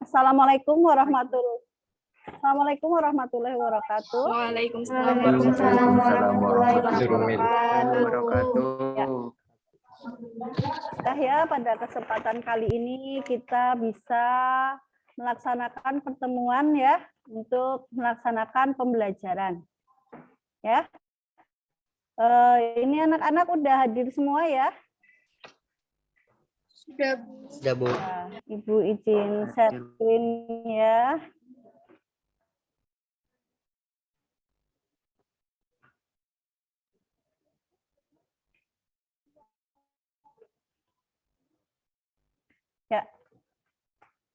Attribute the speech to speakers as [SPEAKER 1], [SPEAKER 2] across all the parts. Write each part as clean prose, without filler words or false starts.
[SPEAKER 1] Assalamualaikum warahmatullahi wabarakatuh.
[SPEAKER 2] Waalaikumsalam warahmatullahi wabarakatuh.
[SPEAKER 1] Ya, pada kesempatan kali ini kita bisa melaksanakan pertemuan ya untuk melaksanakan pembelajaran. Ya. Ini anak-anak udah hadir semua ya?
[SPEAKER 2] Sudah, Bu.
[SPEAKER 1] Nah, Ibu izin share screen ya. Ya.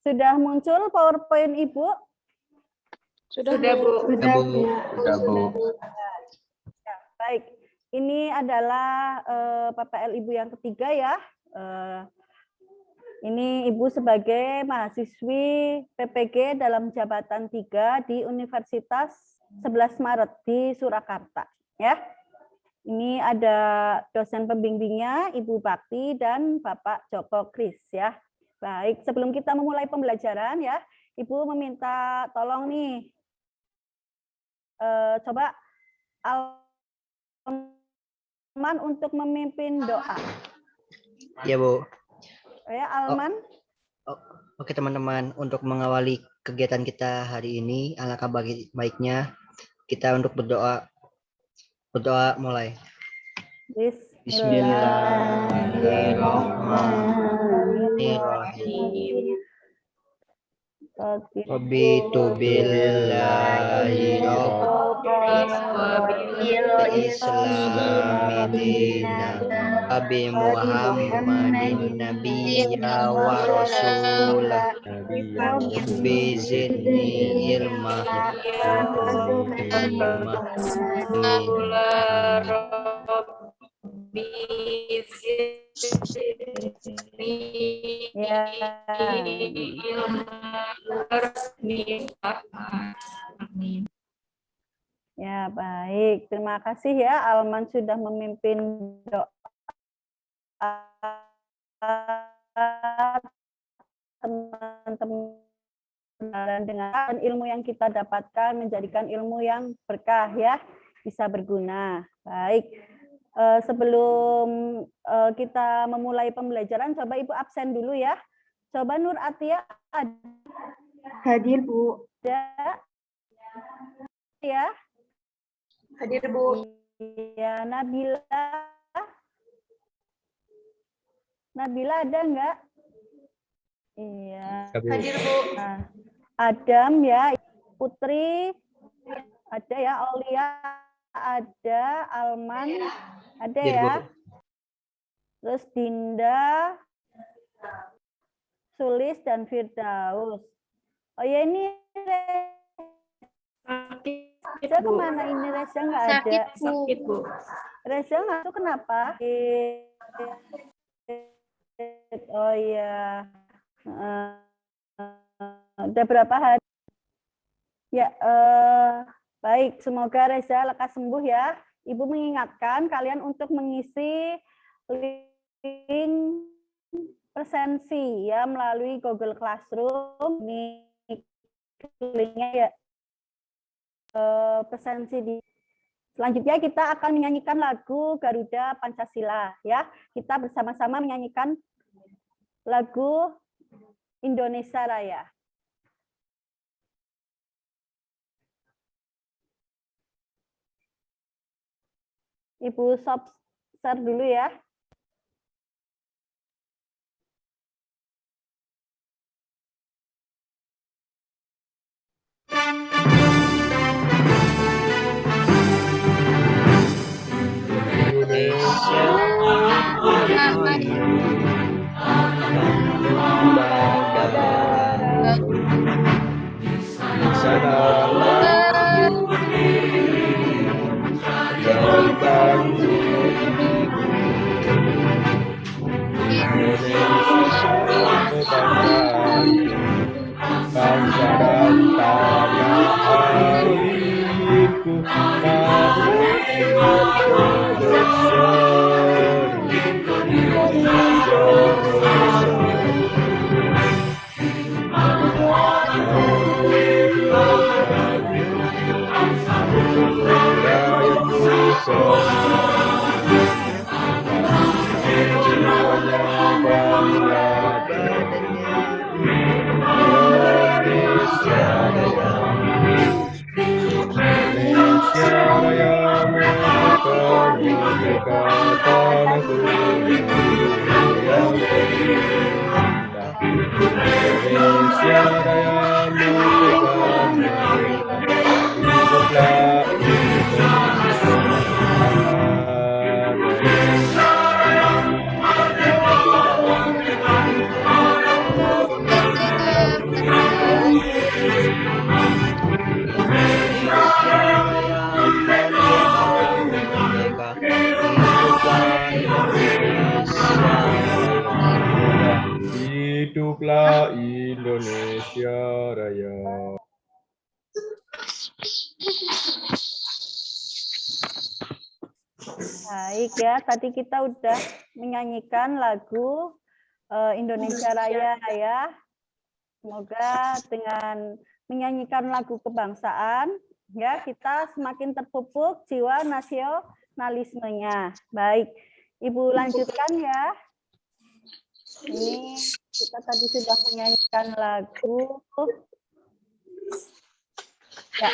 [SPEAKER 1] Sudah muncul PowerPoint Ibu?
[SPEAKER 2] Sudah, Bu.
[SPEAKER 3] Sudah, Bu.
[SPEAKER 1] Ya, baik. Ini adalah PPL Ibu yang ketiga ya. Ini Ibu sebagai mahasiswi PPG dalam jabatan 3 di Universitas 11 Maret di Surakarta. Ya. Ini ada dosen pembimbingnya Ibu Bakti dan Bapak Joko Kris ya. Baik, sebelum kita memulai pembelajaran ya, Ibu meminta tolong nih, coba Alman untuk memimpin doa.
[SPEAKER 3] Ya, Bu.
[SPEAKER 1] Ya, Alman.
[SPEAKER 3] Oke, teman-teman, untuk mengawali kegiatan kita hari ini, alangkah baiknya kita untuk berdoa. Berdoa mulai.
[SPEAKER 1] Bismillahirrahmanirrahim.
[SPEAKER 3] Wabitu billahi Islamidina Abi Muhammadin Nabiyya wa Rasulah Bizidni ilma
[SPEAKER 1] Ya, baik. Terima kasih ya Alman sudah memimpin doa teman-teman dengan ilmu yang kita dapatkan menjadikan ilmu yang berkah ya, bisa berguna. Baik. Sebelum kita memulai pembelajaran, coba Ibu absen dulu ya. Coba Nur Atia
[SPEAKER 2] Hadir, Bu.
[SPEAKER 1] ada ya.
[SPEAKER 2] Hadir, Bu.
[SPEAKER 1] Ya, Nabila ada enggak? Iya.
[SPEAKER 2] Hadir, Bu.
[SPEAKER 1] Nah, Adam ya, Putri ada ya, Aulia ada, Alman ada ya. Terus Dinda, Sulis dan Firdaus. Oh ya, ini Reza kemana ini? Reza nggak ada.
[SPEAKER 2] Sakit, Bu.
[SPEAKER 1] Reza nggak tahu kenapa. Oh iya. Udah berapa hari? Ya, baik. Semoga Reza lekas sembuh ya. Ibu mengingatkan kalian untuk mengisi link presensi ya melalui Google Classroom. Ini linknya ya. Presensi di selanjutnya kita akan menyanyikan lagu Garuda Pancasila ya. Kita bersama-sama menyanyikan lagu Indonesia Raya. Ibu share dulu ya.
[SPEAKER 4] Indonesia tanahku yang terindah. Indonesia Raya merdeka, hiduplah Indonesia
[SPEAKER 3] Indonesia Raya merdeka, hiduplah Indonesia Raya.
[SPEAKER 4] Hiduplah Indonesia Raya.
[SPEAKER 1] Baik ya, tadi kita udah menyanyikan lagu Indonesia Raya ya. Semoga dengan menyanyikan lagu kebangsaan ya kita semakin terpupuk jiwa nasionalismenya. Baik, Ibu lanjutkan ya. Ini kita tadi sudah menyanyikan lagu. Ya,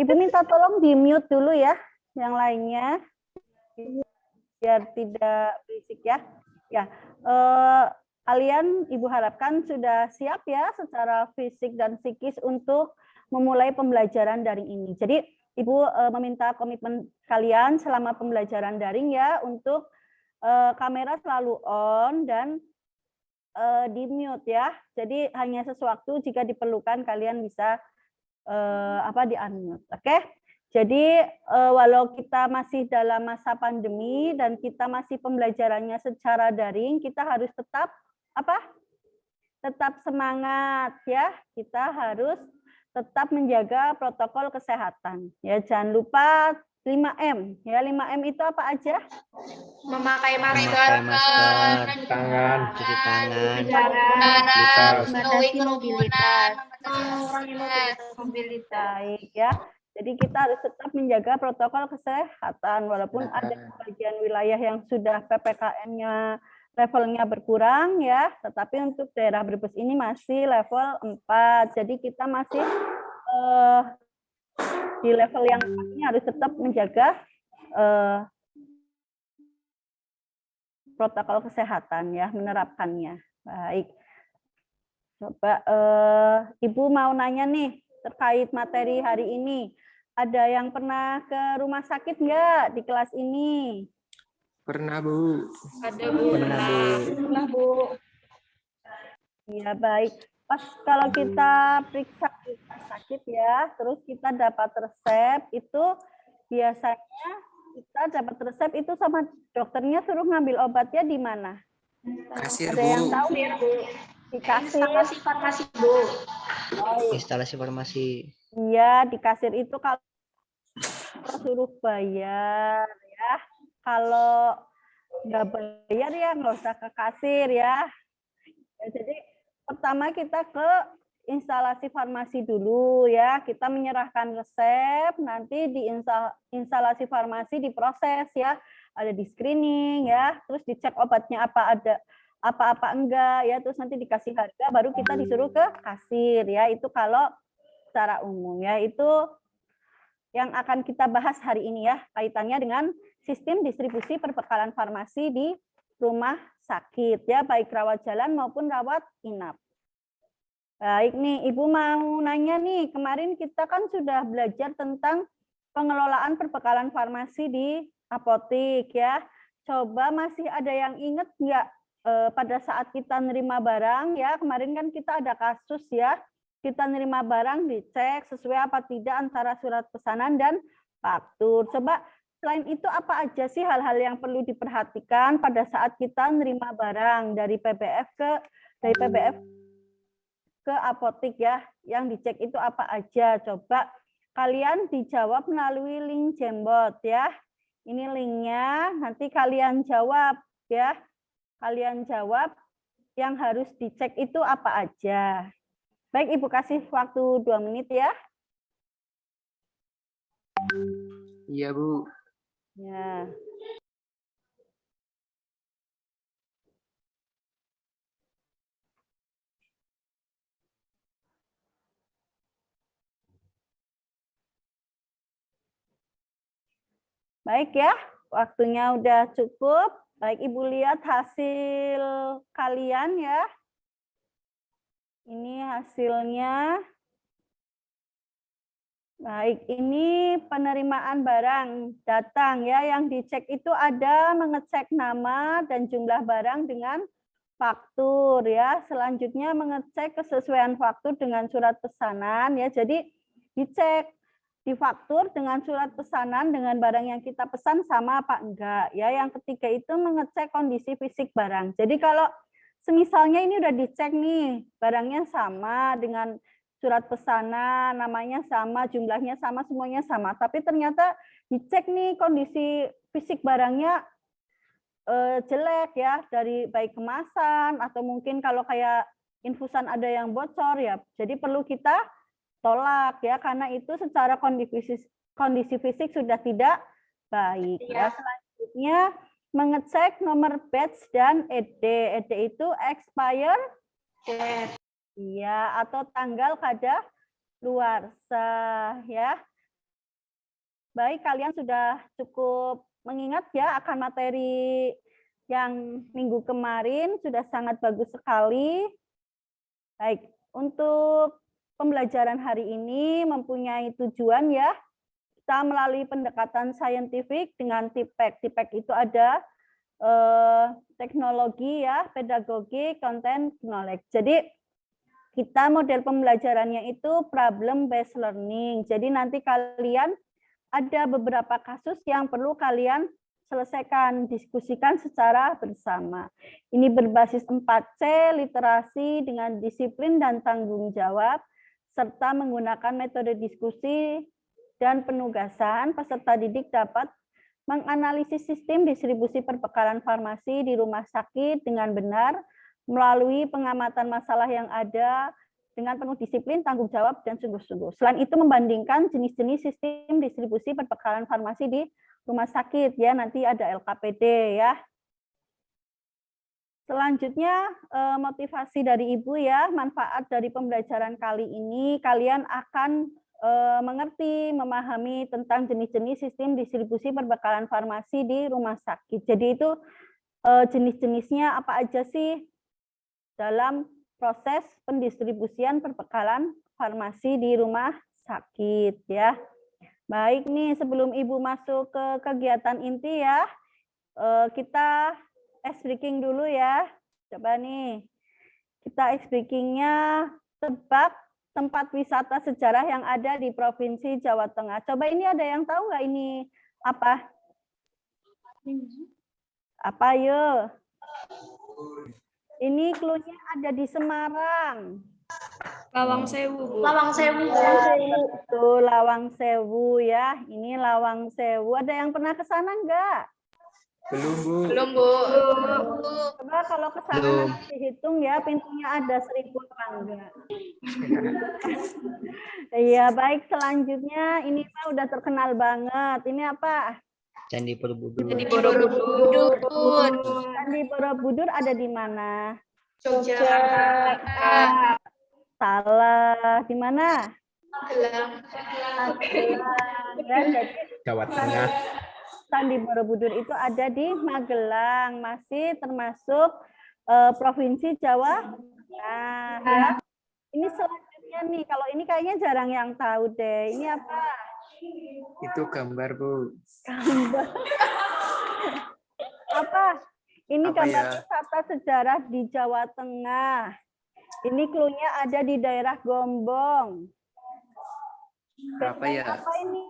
[SPEAKER 1] Ibu minta tolong di-mute dulu ya, yang lainnya, biar tidak berisik ya. Ya, kalian Ibu harapkan sudah siap ya secara fisik dan psikis untuk memulai pembelajaran daring ini. Jadi Ibu meminta komitmen kalian selama pembelajaran daring ya untuk kamera selalu on dan di mute ya. Jadi hanya sewaktu jika diperlukan kalian bisa di unmute. Oke. Jadi walau kita masih dalam masa pandemi dan kita masih pembelajarannya secara daring, kita harus tetap tetap semangat ya. Kita harus tetap menjaga protokol kesehatan. Ya, jangan lupa 5M. Ya, 5M itu apa aja?
[SPEAKER 2] Memakai
[SPEAKER 3] Memakai masker,
[SPEAKER 4] Tangan,
[SPEAKER 3] cuci tangan,
[SPEAKER 2] jarak,
[SPEAKER 4] Mobilitas.
[SPEAKER 2] menjauhi kerumunan, mengurangi mobilitas.
[SPEAKER 1] Baik ya. Jadi kita harus tetap menjaga protokol kesehatan walaupun ada sebagian wilayah yang sudah PPKM-nya levelnya berkurang ya, tetapi untuk daerah Brebes ini masih level 4. Jadi kita masih di level yang ini harus tetap menjaga protokol kesehatan ya, menerapkannya. Baik. Coba Ibu mau nanya nih terkait materi hari ini. Ada yang pernah ke rumah sakit nggak di kelas ini?
[SPEAKER 4] Pernah, Bu.
[SPEAKER 2] Ada Bu.
[SPEAKER 1] Pernah, Bu. Iya, baik. Pas kalau kita periksa di rumah sakit ya, terus kita dapat resep, itu biasanya kita dapat resep itu sama dokternya suruh ngambil obatnya di mana?
[SPEAKER 4] Kasir,
[SPEAKER 1] Ada yang
[SPEAKER 4] Bu.
[SPEAKER 1] tahu? Di kasir.
[SPEAKER 2] Instalasi farmasi Bu.
[SPEAKER 3] instalasi farmasi.
[SPEAKER 1] Iya, di kasir itu kalau suruh bayar ya. Kalau nggak bayar ya nggak usah ke kasir ya. Jadi pertama kita ke instalasi farmasi dulu ya. Kita menyerahkan resep, nanti di instalasi farmasi diproses ya. Ada di screening ya, terus dicek obatnya apa enggak ya, terus nanti dikasih harga, baru kita disuruh ke kasir ya. Itu kalau secara umum ya, itu yang akan kita bahas hari ini ya, kaitannya dengan sistem distribusi perbekalan farmasi di rumah sakit ya, baik rawat jalan maupun rawat inap. Baik nih, Ibu mau nanya nih, kemarin kita kan sudah belajar tentang pengelolaan perbekalan farmasi di apotik ya. Coba masih ada yang ingat nggak pada saat kita nerima barang ya, kemarin kan kita ada kasus ya, kita nerima barang dicek sesuai apa tidak antara surat pesanan dan faktur. Coba selain itu apa aja sih hal-hal yang perlu diperhatikan pada saat kita nerima barang dari PBF ke apotik ya, yang dicek itu apa aja? Coba kalian dijawab melalui link Jembot ya. Ini linknya, nanti kalian jawab ya. Kalian jawab yang harus dicek itu apa aja. Baik, Ibu kasih waktu 2 menit ya.
[SPEAKER 4] Iya, Bu.
[SPEAKER 1] Ya. Baik ya, waktunya udah cukup. Baik, Ibu lihat hasil kalian ya. Ini hasilnya. Baik, ini penerimaan barang datang ya. Yang dicek itu ada mengecek nama dan jumlah barang dengan faktur ya. Selanjutnya mengecek kesesuaian faktur dengan surat pesanan ya. Jadi dicek di faktur dengan surat pesanan dengan barang yang kita pesan sama apa enggak ya. Yang ketiga itu mengecek kondisi fisik barang. Jadi kalau semisalnya ini udah dicek nih, barangnya sama dengan surat pesanan, namanya sama, jumlahnya sama, semuanya sama. Tapi ternyata dicek nih kondisi fisik barangnya jelek ya, dari baik kemasan atau mungkin kalau kayak infusan ada yang bocor ya. Jadi perlu kita tolak ya, karena itu secara kondisi fisik sudah tidak baik. Ya. Selanjutnya mengecek nomor batch dan ED. ED itu expire iya, atau tanggal kadaluarsa ya. Baik, kalian sudah cukup mengingat ya akan materi yang minggu kemarin, sudah sangat bagus sekali. Baik, untuk pembelajaran hari ini mempunyai tujuan ya. Kita melalui pendekatan saintifik dengan TIPEK. TIPEK itu ada teknologi ya, pedagogi, content, knowledge. Jadi kita model pembelajarannya itu problem based learning. Jadi nanti kalian ada beberapa kasus yang perlu kalian selesaikan, diskusikan secara bersama. Ini berbasis 4C, literasi dengan disiplin dan tanggung jawab, serta menggunakan metode diskusi dan penugasan. Peserta didik dapat menganalisis sistem distribusi perbekalan farmasi di rumah sakit dengan benar, melalui pengamatan masalah yang ada dengan penuh disiplin, tanggung jawab, dan sungguh-sungguh. Selain itu membandingkan jenis-jenis sistem distribusi perbekalan farmasi di rumah sakit ya, nanti ada LKPD ya. Selanjutnya motivasi dari Ibu ya, manfaat dari pembelajaran kali ini kalian akan mengerti, memahami tentang jenis-jenis sistem distribusi perbekalan farmasi di rumah sakit. Jadi itu jenis-jenisnya apa aja sih dalam proses pendistribusian perbekalan farmasi di rumah sakit ya. Baik nih, sebelum Ibu masuk ke kegiatan inti ya, kita ice breaking dulu ya. Coba nih, kita ice breakingnya tebak tempat wisata sejarah yang ada di Provinsi Jawa Tengah. Coba ini ada yang tahu nggak ini apa? Apa yuk? Ini clue-nya ada di Semarang.
[SPEAKER 2] Lawang Sewu, Bu.
[SPEAKER 1] Lawang Sewu. Betul, Lawang Sewu ya. Ini Lawang Sewu. Ada yang pernah ke sana enggak?
[SPEAKER 4] Belum, Bu.
[SPEAKER 2] Belum, Bu.
[SPEAKER 1] Coba kalau ke sana nanti dihitung ya, pintunya ada 1000 apa enggak. Iya, baik. Selanjutnya ini mah udah terkenal banget. Ini apa?
[SPEAKER 3] Candi Borobudur.
[SPEAKER 2] Di Borobudur.
[SPEAKER 1] Candi Borobudur ada di mana?
[SPEAKER 2] Yogyakarta.
[SPEAKER 1] Salah. Di mana?
[SPEAKER 2] Magelang.
[SPEAKER 1] Ya, jadi
[SPEAKER 4] Jawa Tengah.
[SPEAKER 1] Candi Borobudur itu ada di Magelang, masih termasuk Provinsi Jawa Tengah. Ya. Ini selanjutnya nih, kalau ini kayaknya jarang yang tahu deh. Ini apa?
[SPEAKER 4] Itu gambar, Bu.
[SPEAKER 1] Gambar. Apa? Ini
[SPEAKER 4] Apa
[SPEAKER 1] gambar
[SPEAKER 4] ya?
[SPEAKER 1] wisata sejarah di Jawa Tengah. Ini clue-nya ada di daerah Gombong.
[SPEAKER 4] Apa ya?
[SPEAKER 1] Apa ini?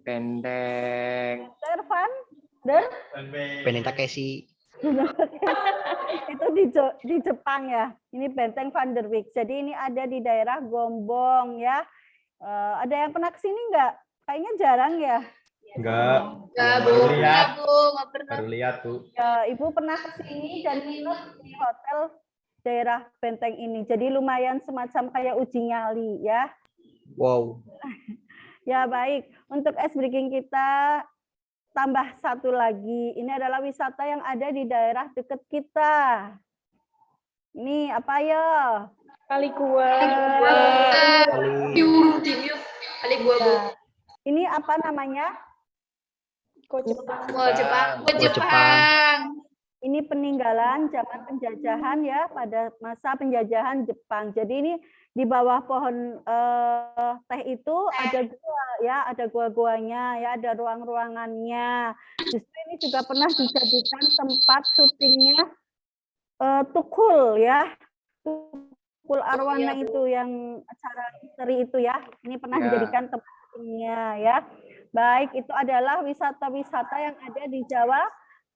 [SPEAKER 4] Pendek.
[SPEAKER 1] Servan? Der?
[SPEAKER 3] Benteng Takeshi.
[SPEAKER 1] Itu di Jepang ya. Ini Benteng Van der Wijk. Jadi ini ada di daerah Gombong ya. Ada yang pernah ke sini enggak? Kayaknya jarang ya.
[SPEAKER 4] Enggak.
[SPEAKER 2] Enggak, Bu.
[SPEAKER 4] Baru lihat.
[SPEAKER 2] Enggak, Bu. Enggak pernah.
[SPEAKER 4] Baru lihat, Bu.
[SPEAKER 1] Ya, Ibu pernah ke sini dan nginep di hotel daerah Benteng ini. Jadi lumayan semacam kayak uji nyali ya.
[SPEAKER 3] Wow.
[SPEAKER 1] Ya baik, untuk ice breaking kita tambah satu lagi. Ini adalah wisata yang ada di daerah dekat kita. Ini apa ya?
[SPEAKER 2] Kali gua.
[SPEAKER 3] Kali.
[SPEAKER 2] Kali gua, Bu.
[SPEAKER 1] Ini apa namanya?
[SPEAKER 2] Go
[SPEAKER 4] Jepang.
[SPEAKER 2] Jepang.
[SPEAKER 1] Ini peninggalan zaman penjajahan ya, pada masa penjajahan Jepang. Jadi ini di bawah pohon teh itu ada gua ya, ada gua-guanya ya, ada ruang-ruangannya. Justru ini juga pernah dijadikan tempat syutingnya Tukul ya. Tukul Arwana
[SPEAKER 2] iya, Bu.
[SPEAKER 1] itu yang acara misteri itu ya. Ini pernah
[SPEAKER 4] Ya.
[SPEAKER 1] dijadikan tempat syutingnya ya. Baik, itu adalah wisata-wisata yang ada di Jawa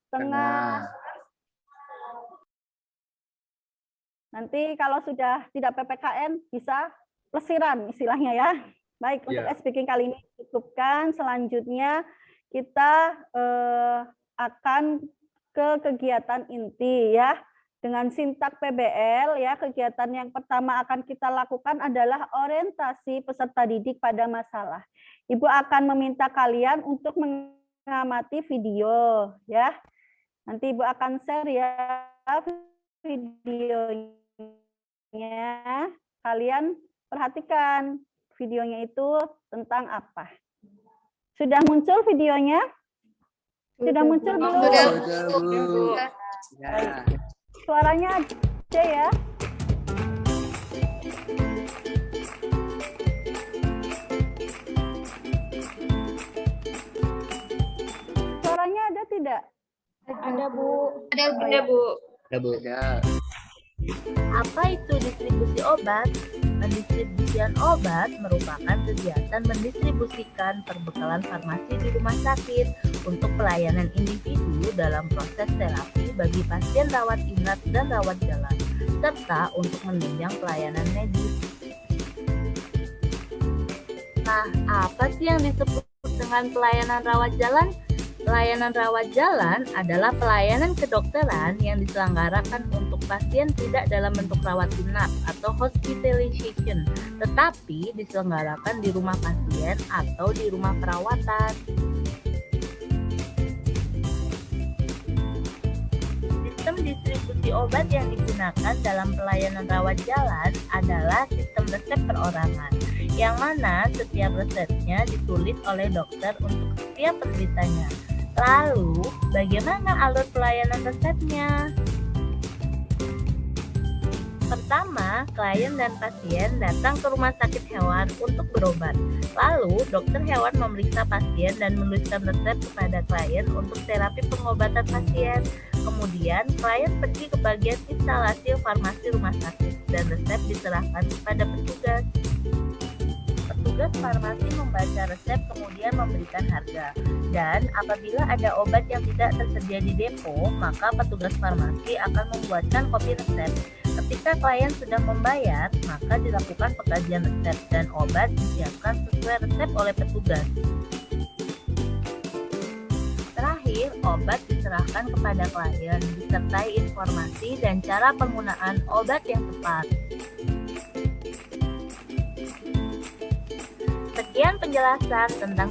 [SPEAKER 1] Tengah. Nanti kalau sudah tidak PPKN bisa plesiran istilahnya ya. Baik, untuk
[SPEAKER 4] Ya.
[SPEAKER 1] speaking kali ini cukupkan. Selanjutnya kita akan ke kegiatan inti ya. Dengan sintak PBL ya, kegiatan yang pertama akan kita lakukan adalah orientasi peserta didik pada masalah. Ibu akan meminta kalian untuk mengamati video ya. Nanti Ibu akan share ya videonya. Kalian perhatikan videonya itu tentang apa. Sudah muncul videonya? Sudah muncul belum?
[SPEAKER 2] Sudah,
[SPEAKER 4] Bu. Ya.
[SPEAKER 1] Suaranya aja ya. Suaranya ada tidak?
[SPEAKER 2] Ada, Bu. Ada, Bu.
[SPEAKER 3] Ya, Bu.
[SPEAKER 4] Ya.
[SPEAKER 5] Apa itu distribusi obat? Pendistribusian obat merupakan kegiatan mendistribusikan perbekalan farmasi di rumah sakit untuk pelayanan individu dalam proses terapi bagi pasien rawat inap dan rawat jalan, serta untuk menunjang pelayanan medis. Nah, apa sih yang disebut dengan pelayanan rawat jalan? Pelayanan rawat jalan adalah pelayanan kedokteran yang diselenggarakan untuk pasien tidak dalam bentuk rawat inap atau hospitalization, tetapi diselenggarakan di rumah pasien atau di rumah perawatan. Sistem distribusi obat yang digunakan dalam pelayanan rawat jalan adalah sistem resep perorangan, yang mana setiap resepnya ditulis oleh dokter untuk setiap penderitanya. Lalu, bagaimana alur pelayanan resepnya? Pertama, klien dan pasien datang ke rumah sakit hewan untuk berobat. Lalu, dokter hewan memeriksa pasien dan menuliskan resep kepada klien untuk terapi pengobatan pasien. Kemudian, klien pergi ke bagian instalasi farmasi rumah sakit dan resep diserahkan kepada petugas. Petugas farmasi membaca resep kemudian memberikan harga. Dan apabila ada obat yang tidak tersedia di depo, maka petugas farmasi akan membuatkan kopi resep. Ketika klien sudah membayar, maka dilakukan pengkajian resep dan obat disiapkan sesuai resep oleh petugas. Terakhir, obat diserahkan kepada klien disertai informasi dan cara penggunaan obat yang tepat. Sekian penjelasan tentang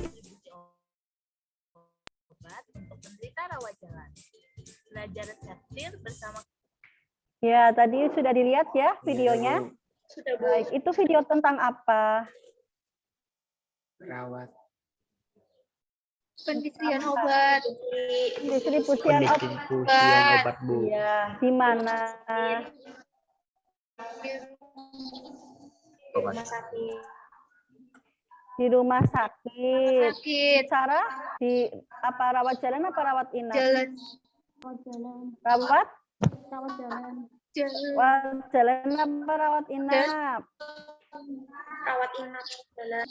[SPEAKER 5] obat untuk penderita rawat jalan. Belajar reseptir bersama.
[SPEAKER 1] Ya, tadi sudah dilihat ya videonya.
[SPEAKER 2] Sudah, Bu.
[SPEAKER 1] Baik, itu video tentang apa?
[SPEAKER 4] Rawat.
[SPEAKER 2] Pendistribusian obat.
[SPEAKER 1] Distribusian obat.
[SPEAKER 3] Pendistribusian obat, Bu.
[SPEAKER 1] Ya, di mana?
[SPEAKER 2] Rumah sakit.
[SPEAKER 1] Di rumah sakit.
[SPEAKER 2] Sakit.
[SPEAKER 1] Cara di apa, rawat jalan apa rawat inap?
[SPEAKER 2] Jalan.
[SPEAKER 1] Rawat?
[SPEAKER 2] Jalan.
[SPEAKER 1] Rawat jalan apa rawat inap?
[SPEAKER 2] Rawat inap. Jalan.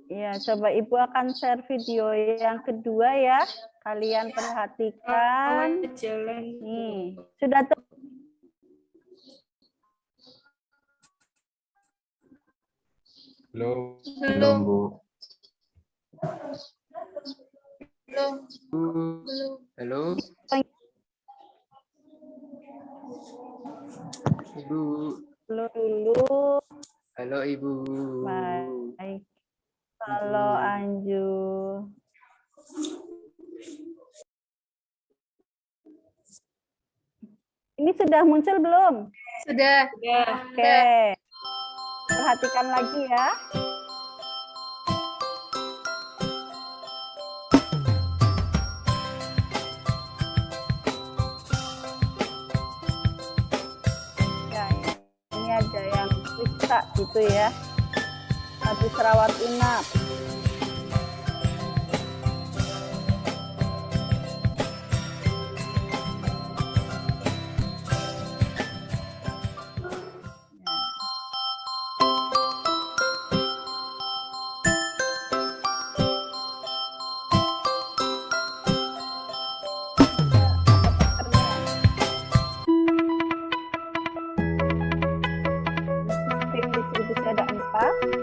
[SPEAKER 1] Ya, coba Ibu akan share video yang kedua ya. Kalian perhatikan.
[SPEAKER 2] Jalan.
[SPEAKER 1] Nih, sudah
[SPEAKER 4] Belum.
[SPEAKER 2] Belum.
[SPEAKER 4] Bu.
[SPEAKER 2] Belum.
[SPEAKER 4] Bu.
[SPEAKER 2] Belum.
[SPEAKER 4] Halo. Ibu.
[SPEAKER 1] dulu.
[SPEAKER 4] Halo, Ibu.
[SPEAKER 1] Baik. Halo Anju. Ini sudah muncul belum?
[SPEAKER 2] Sudah.
[SPEAKER 1] Oke. Perhatikan lagi ya. Ya, ini ada yang periksa gitu ya. Habis rawat inap. Sistem distribusi ada 4.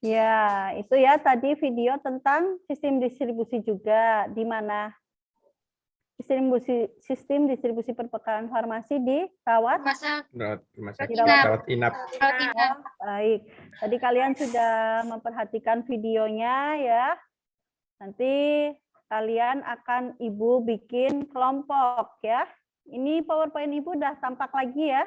[SPEAKER 1] Ya, itu ya tadi video tentang sistem distribusi juga, di mana sistem distribusi perbekalan farmasi di rawat.
[SPEAKER 2] Masa
[SPEAKER 4] Rumah sakit
[SPEAKER 1] Dirawat.
[SPEAKER 4] rawat inap.
[SPEAKER 2] rawat inap.
[SPEAKER 1] Baik, tadi kalian sudah memperhatikan videonya ya. Nanti kalian akan Ibu bikin kelompok ya. Ini PowerPoint Ibu udah tampak lagi ya.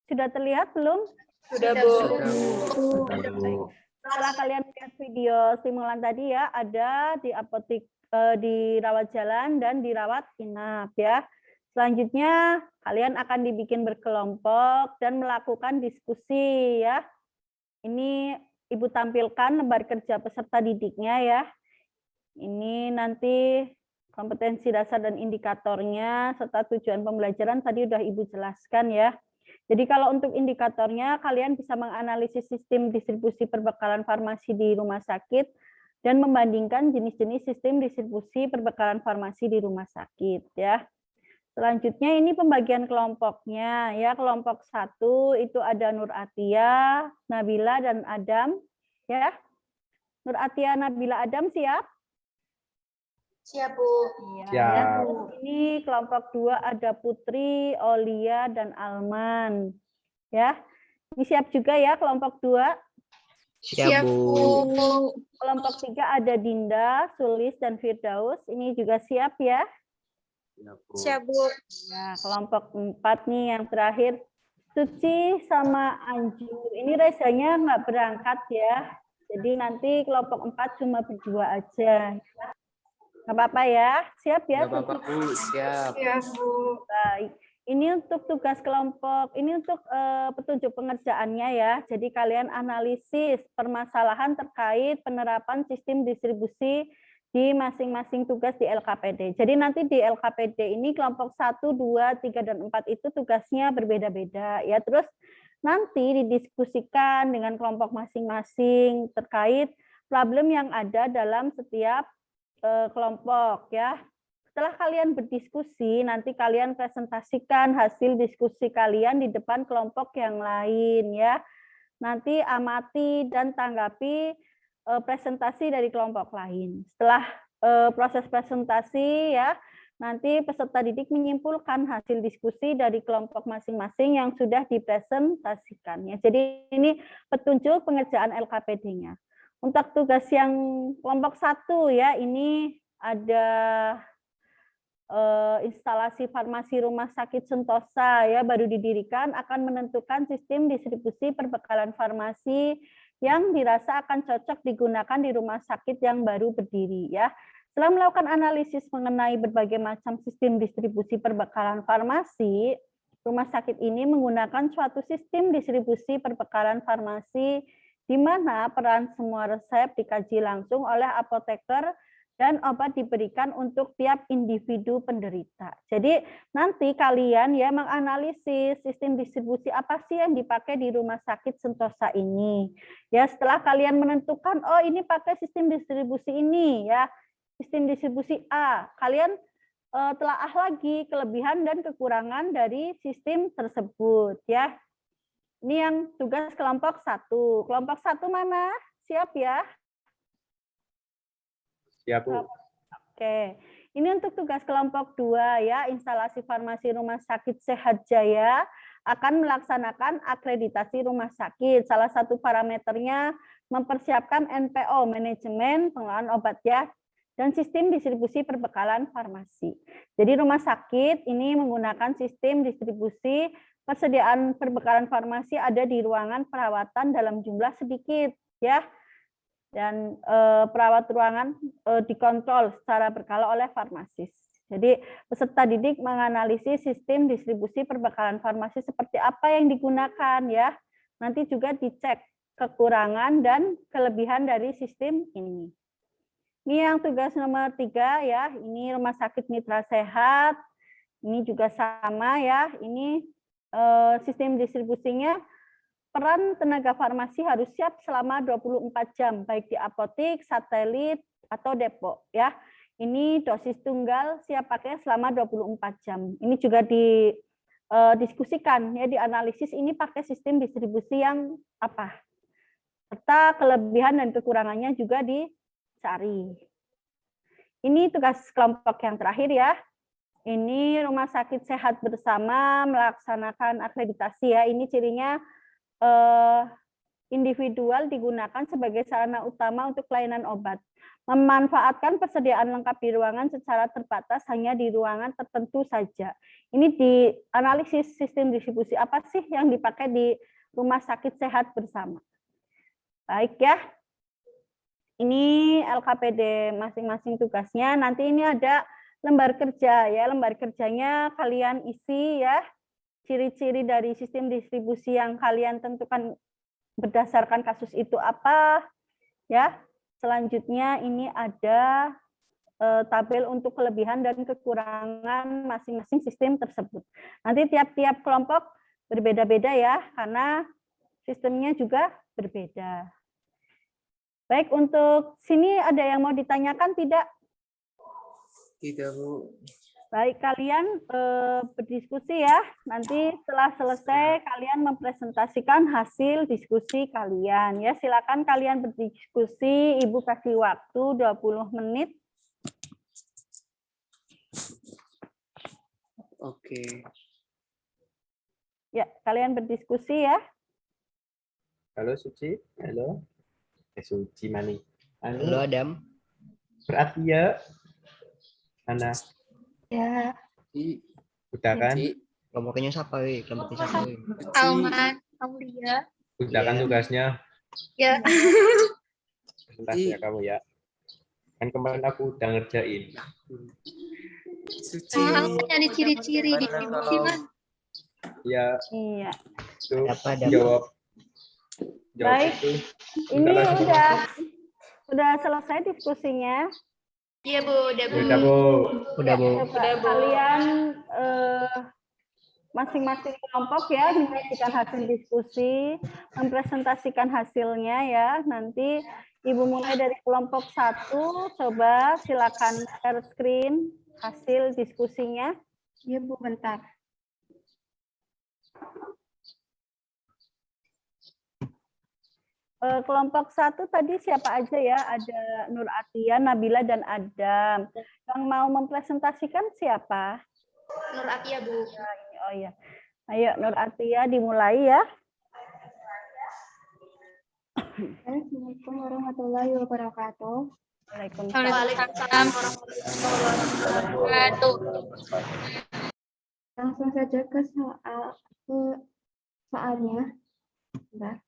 [SPEAKER 1] Sudah terlihat belum?
[SPEAKER 2] Sudah,
[SPEAKER 4] Bu.
[SPEAKER 1] Setelah kalian lihat video simulan tadi ya, ada di apotek, di rawat jalan dan di rawat inap ya. Selanjutnya kalian akan dibikin berkelompok dan melakukan diskusi ya. Ini Ibu tampilkan lembar kerja peserta didiknya ya. Ini nanti kompetensi dasar dan indikatornya serta tujuan pembelajaran tadi udah Ibu jelaskan ya. Jadi kalau untuk indikatornya kalian bisa menganalisis sistem distribusi perbekalan farmasi di rumah sakit dan membandingkan jenis-jenis sistem distribusi perbekalan farmasi di rumah sakit ya. Selanjutnya ini pembagian kelompoknya ya. Kelompok 1 itu ada Nur Atia, Nabila dan Adam ya. Nur Atia, Nabila, Adam siap?
[SPEAKER 2] Siap, Bu.
[SPEAKER 1] Iya.
[SPEAKER 4] Siap.
[SPEAKER 1] Ini kelompok 2 ada Putri, Olia dan Alman. Ya. Ini siap juga ya kelompok 2.
[SPEAKER 3] Siap, Bu.
[SPEAKER 1] Kelompok 3 ada Dinda, Sulis dan Firdaus. Ini juga siap ya.
[SPEAKER 2] Siap, Bu.
[SPEAKER 1] Nah, kelompok 4 nih yang terakhir Suci sama Anjur. Ini Rezanya nggak berangkat ya. Jadi nanti kelompok 4 cuma berdua aja. Nggak apa-apa ya. Siap ya?
[SPEAKER 4] Nggak apa-apa, Bu. Siap.
[SPEAKER 2] Siap, Bu.
[SPEAKER 1] Baik. Ini untuk tugas kelompok, ini untuk petunjuk pengerjaannya ya. Jadi kalian analisis permasalahan terkait penerapan sistem distribusi di masing-masing tugas di LKPD. Jadi nanti di LKPD ini kelompok 1, 2, 3, dan 4 itu tugasnya berbeda-beda ya. Terus nanti didiskusikan dengan kelompok masing-masing terkait problem yang ada dalam setiap kelompok ya. Setelah kalian berdiskusi, nanti kalian presentasikan hasil diskusi kalian di depan kelompok yang lain ya. Nanti amati dan tanggapi presentasi dari kelompok lain. Setelah proses presentasi ya, nanti peserta didik menyimpulkan hasil diskusi dari kelompok masing-masing yang sudah dipresentasikannya. Jadi ini petunjuk pengerjaan LKPD-nya. Untuk tugas yang kelompok 1 ya, ini ada instalasi farmasi rumah sakit Sentosa ya baru didirikan akan menentukan sistem distribusi perbekalan farmasi yang dirasa akan cocok digunakan di rumah sakit yang baru berdiri ya. Setelah melakukan analisis mengenai berbagai macam sistem distribusi perbekalan farmasi, rumah sakit ini menggunakan suatu sistem distribusi perbekalan farmasi di mana peran semua resep dikaji langsung oleh apoteker dan obat diberikan untuk tiap individu penderita. Jadi nanti kalian ya menganalisis sistem distribusi apa sih yang dipakai di Rumah Sakit Sentosa ini. Ya setelah kalian menentukan oh ini pakai sistem distribusi ini ya, sistem distribusi A, kalian telaah lagi kelebihan dan kekurangan dari sistem tersebut ya. Ini yang tugas kelompok 1. Kelompok 1 mana? Siap ya?
[SPEAKER 4] Siap, Bu.
[SPEAKER 1] Oke, ini untuk tugas kelompok 2 ya, instalasi farmasi Rumah Sakit Sehat Jaya akan melaksanakan akreditasi rumah sakit. Salah satu parameternya mempersiapkan NPO, manajemen pengelolaan obat ya, dan sistem distribusi perbekalan farmasi. Jadi rumah sakit ini menggunakan sistem distribusi persediaan perbekalan farmasi ada di ruangan perawatan dalam jumlah sedikit ya. Dan perawat ruangan dikontrol secara berkala oleh farmasis. Jadi peserta didik menganalisis sistem distribusi perbekalan farmasi seperti apa yang digunakan ya. Nanti juga dicek kekurangan dan kelebihan dari sistem ini. Ini yang tugas nomor 3 ya. Ini Rumah Sakit Mitra Sehat. Ini juga sama ya. Ini sistem distribusinya. Peran tenaga farmasi harus siap selama 24 jam, baik di apotik, satelit, atau depot. Ya. Ini dosis tunggal siap pakai selama 24 jam. Ini juga didiskusikan, ya, dianalisis ini pakai sistem distribusi yang apa. Serta kelebihan dan kekurangannya juga dicari. Ini tugas kelompok yang terakhir ya. Ini Rumah Sakit Sehat Bersama melaksanakan akreditasi ya. Ini cirinya individual digunakan sebagai sarana utama untuk pelayanan obat. Memanfaatkan persediaan lengkap di ruangan secara terbatas hanya di ruangan tertentu saja. Ini dianalisis sistem distribusi apa sih yang dipakai di Rumah Sakit Sehat Bersama. Baik ya. Ini LKPD masing-masing tugasnya. Nanti ini ada lembar kerja ya. Lembar kerjanya kalian isi ya. Ciri-ciri dari sistem distribusi yang kalian tentukan berdasarkan kasus itu apa ya. Selanjutnya ini ada tabel untuk kelebihan dan kekurangan masing-masing sistem tersebut. Nanti tiap-tiap kelompok berbeda-beda ya, karena sistemnya juga berbeda. Baik, untuk sini ada yang mau ditanyakan tidak?
[SPEAKER 4] Tidak, Bu.
[SPEAKER 1] Baik, kalian berdiskusi ya. Nanti setelah selesai kalian mempresentasikan hasil diskusi kalian ya. Silakan kalian berdiskusi, Ibu kasih waktu 20 menit.
[SPEAKER 4] Oke.
[SPEAKER 1] Ya, kalian berdiskusi ya.
[SPEAKER 4] Halo, Suci. Halo. Suci Mani.
[SPEAKER 3] Halo Adam.
[SPEAKER 4] Berarti ya. Ana.
[SPEAKER 2] Ya.
[SPEAKER 4] Udah kan?
[SPEAKER 3] Kelompoknya siapa, wi? Kelompoknya siapa, wi?
[SPEAKER 2] Alman, Aulia.
[SPEAKER 4] Udah kan tugasnya?
[SPEAKER 2] Ya.
[SPEAKER 4] Presentasi ya kamu ya. Kan kemarin aku udah ngerjain.
[SPEAKER 2] Aku nyari ciri-ciri distribusi, Man.
[SPEAKER 4] Ya,
[SPEAKER 1] Iya.
[SPEAKER 4] tuh
[SPEAKER 3] Apa, Adam?
[SPEAKER 4] jawab
[SPEAKER 1] Baik.
[SPEAKER 4] itu.
[SPEAKER 1] Ini
[SPEAKER 4] langsung.
[SPEAKER 1] udah selesai diskusinya.
[SPEAKER 2] Iya, Bu. Udah, Bu.
[SPEAKER 4] Udah, Bu.
[SPEAKER 3] Udah, Bu.
[SPEAKER 1] Coba kalian masing-masing kelompok ya menyajikan hasil diskusi, mempresentasikan hasilnya ya. Nanti Ibu mulai dari kelompok 1, coba silakan share screen hasil diskusinya.
[SPEAKER 2] Iya, Bu. Bentar.
[SPEAKER 1] Kelompok 1 tadi siapa aja ya? Ada Nur Atia, Nabila, dan Adam. Yang mau mempresentasikan siapa?
[SPEAKER 2] Nur Atia, Bu.
[SPEAKER 1] Oh iya. Ayo Nur Atia dimulai ya.
[SPEAKER 2] Assalamualaikum warahmatullahi wabarakatuh.
[SPEAKER 1] Waalaikumsalam.
[SPEAKER 2] Waalaikumsalam warahmatullahi wabarakatuh.
[SPEAKER 6] Langsung saja ke soalnya. Bentar.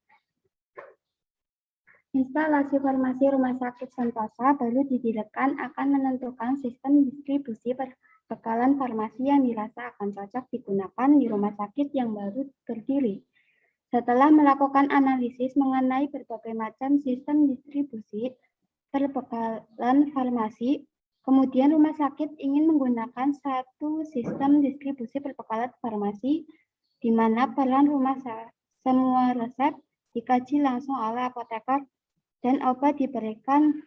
[SPEAKER 6] Instalasi farmasi Rumah Sakit Sentosa baru didirikan akan menentukan sistem distribusi perbekalan farmasi yang dirasa akan cocok digunakan di rumah sakit yang baru berdiri. Setelah melakukan analisis mengenai berbagai macam sistem distribusi perbekalan farmasi. Kemudian rumah sakit ingin menggunakan satu sistem distribusi perbekalan farmasi di mana peran semua resep dikaji langsung oleh apoteker dan obat diberikan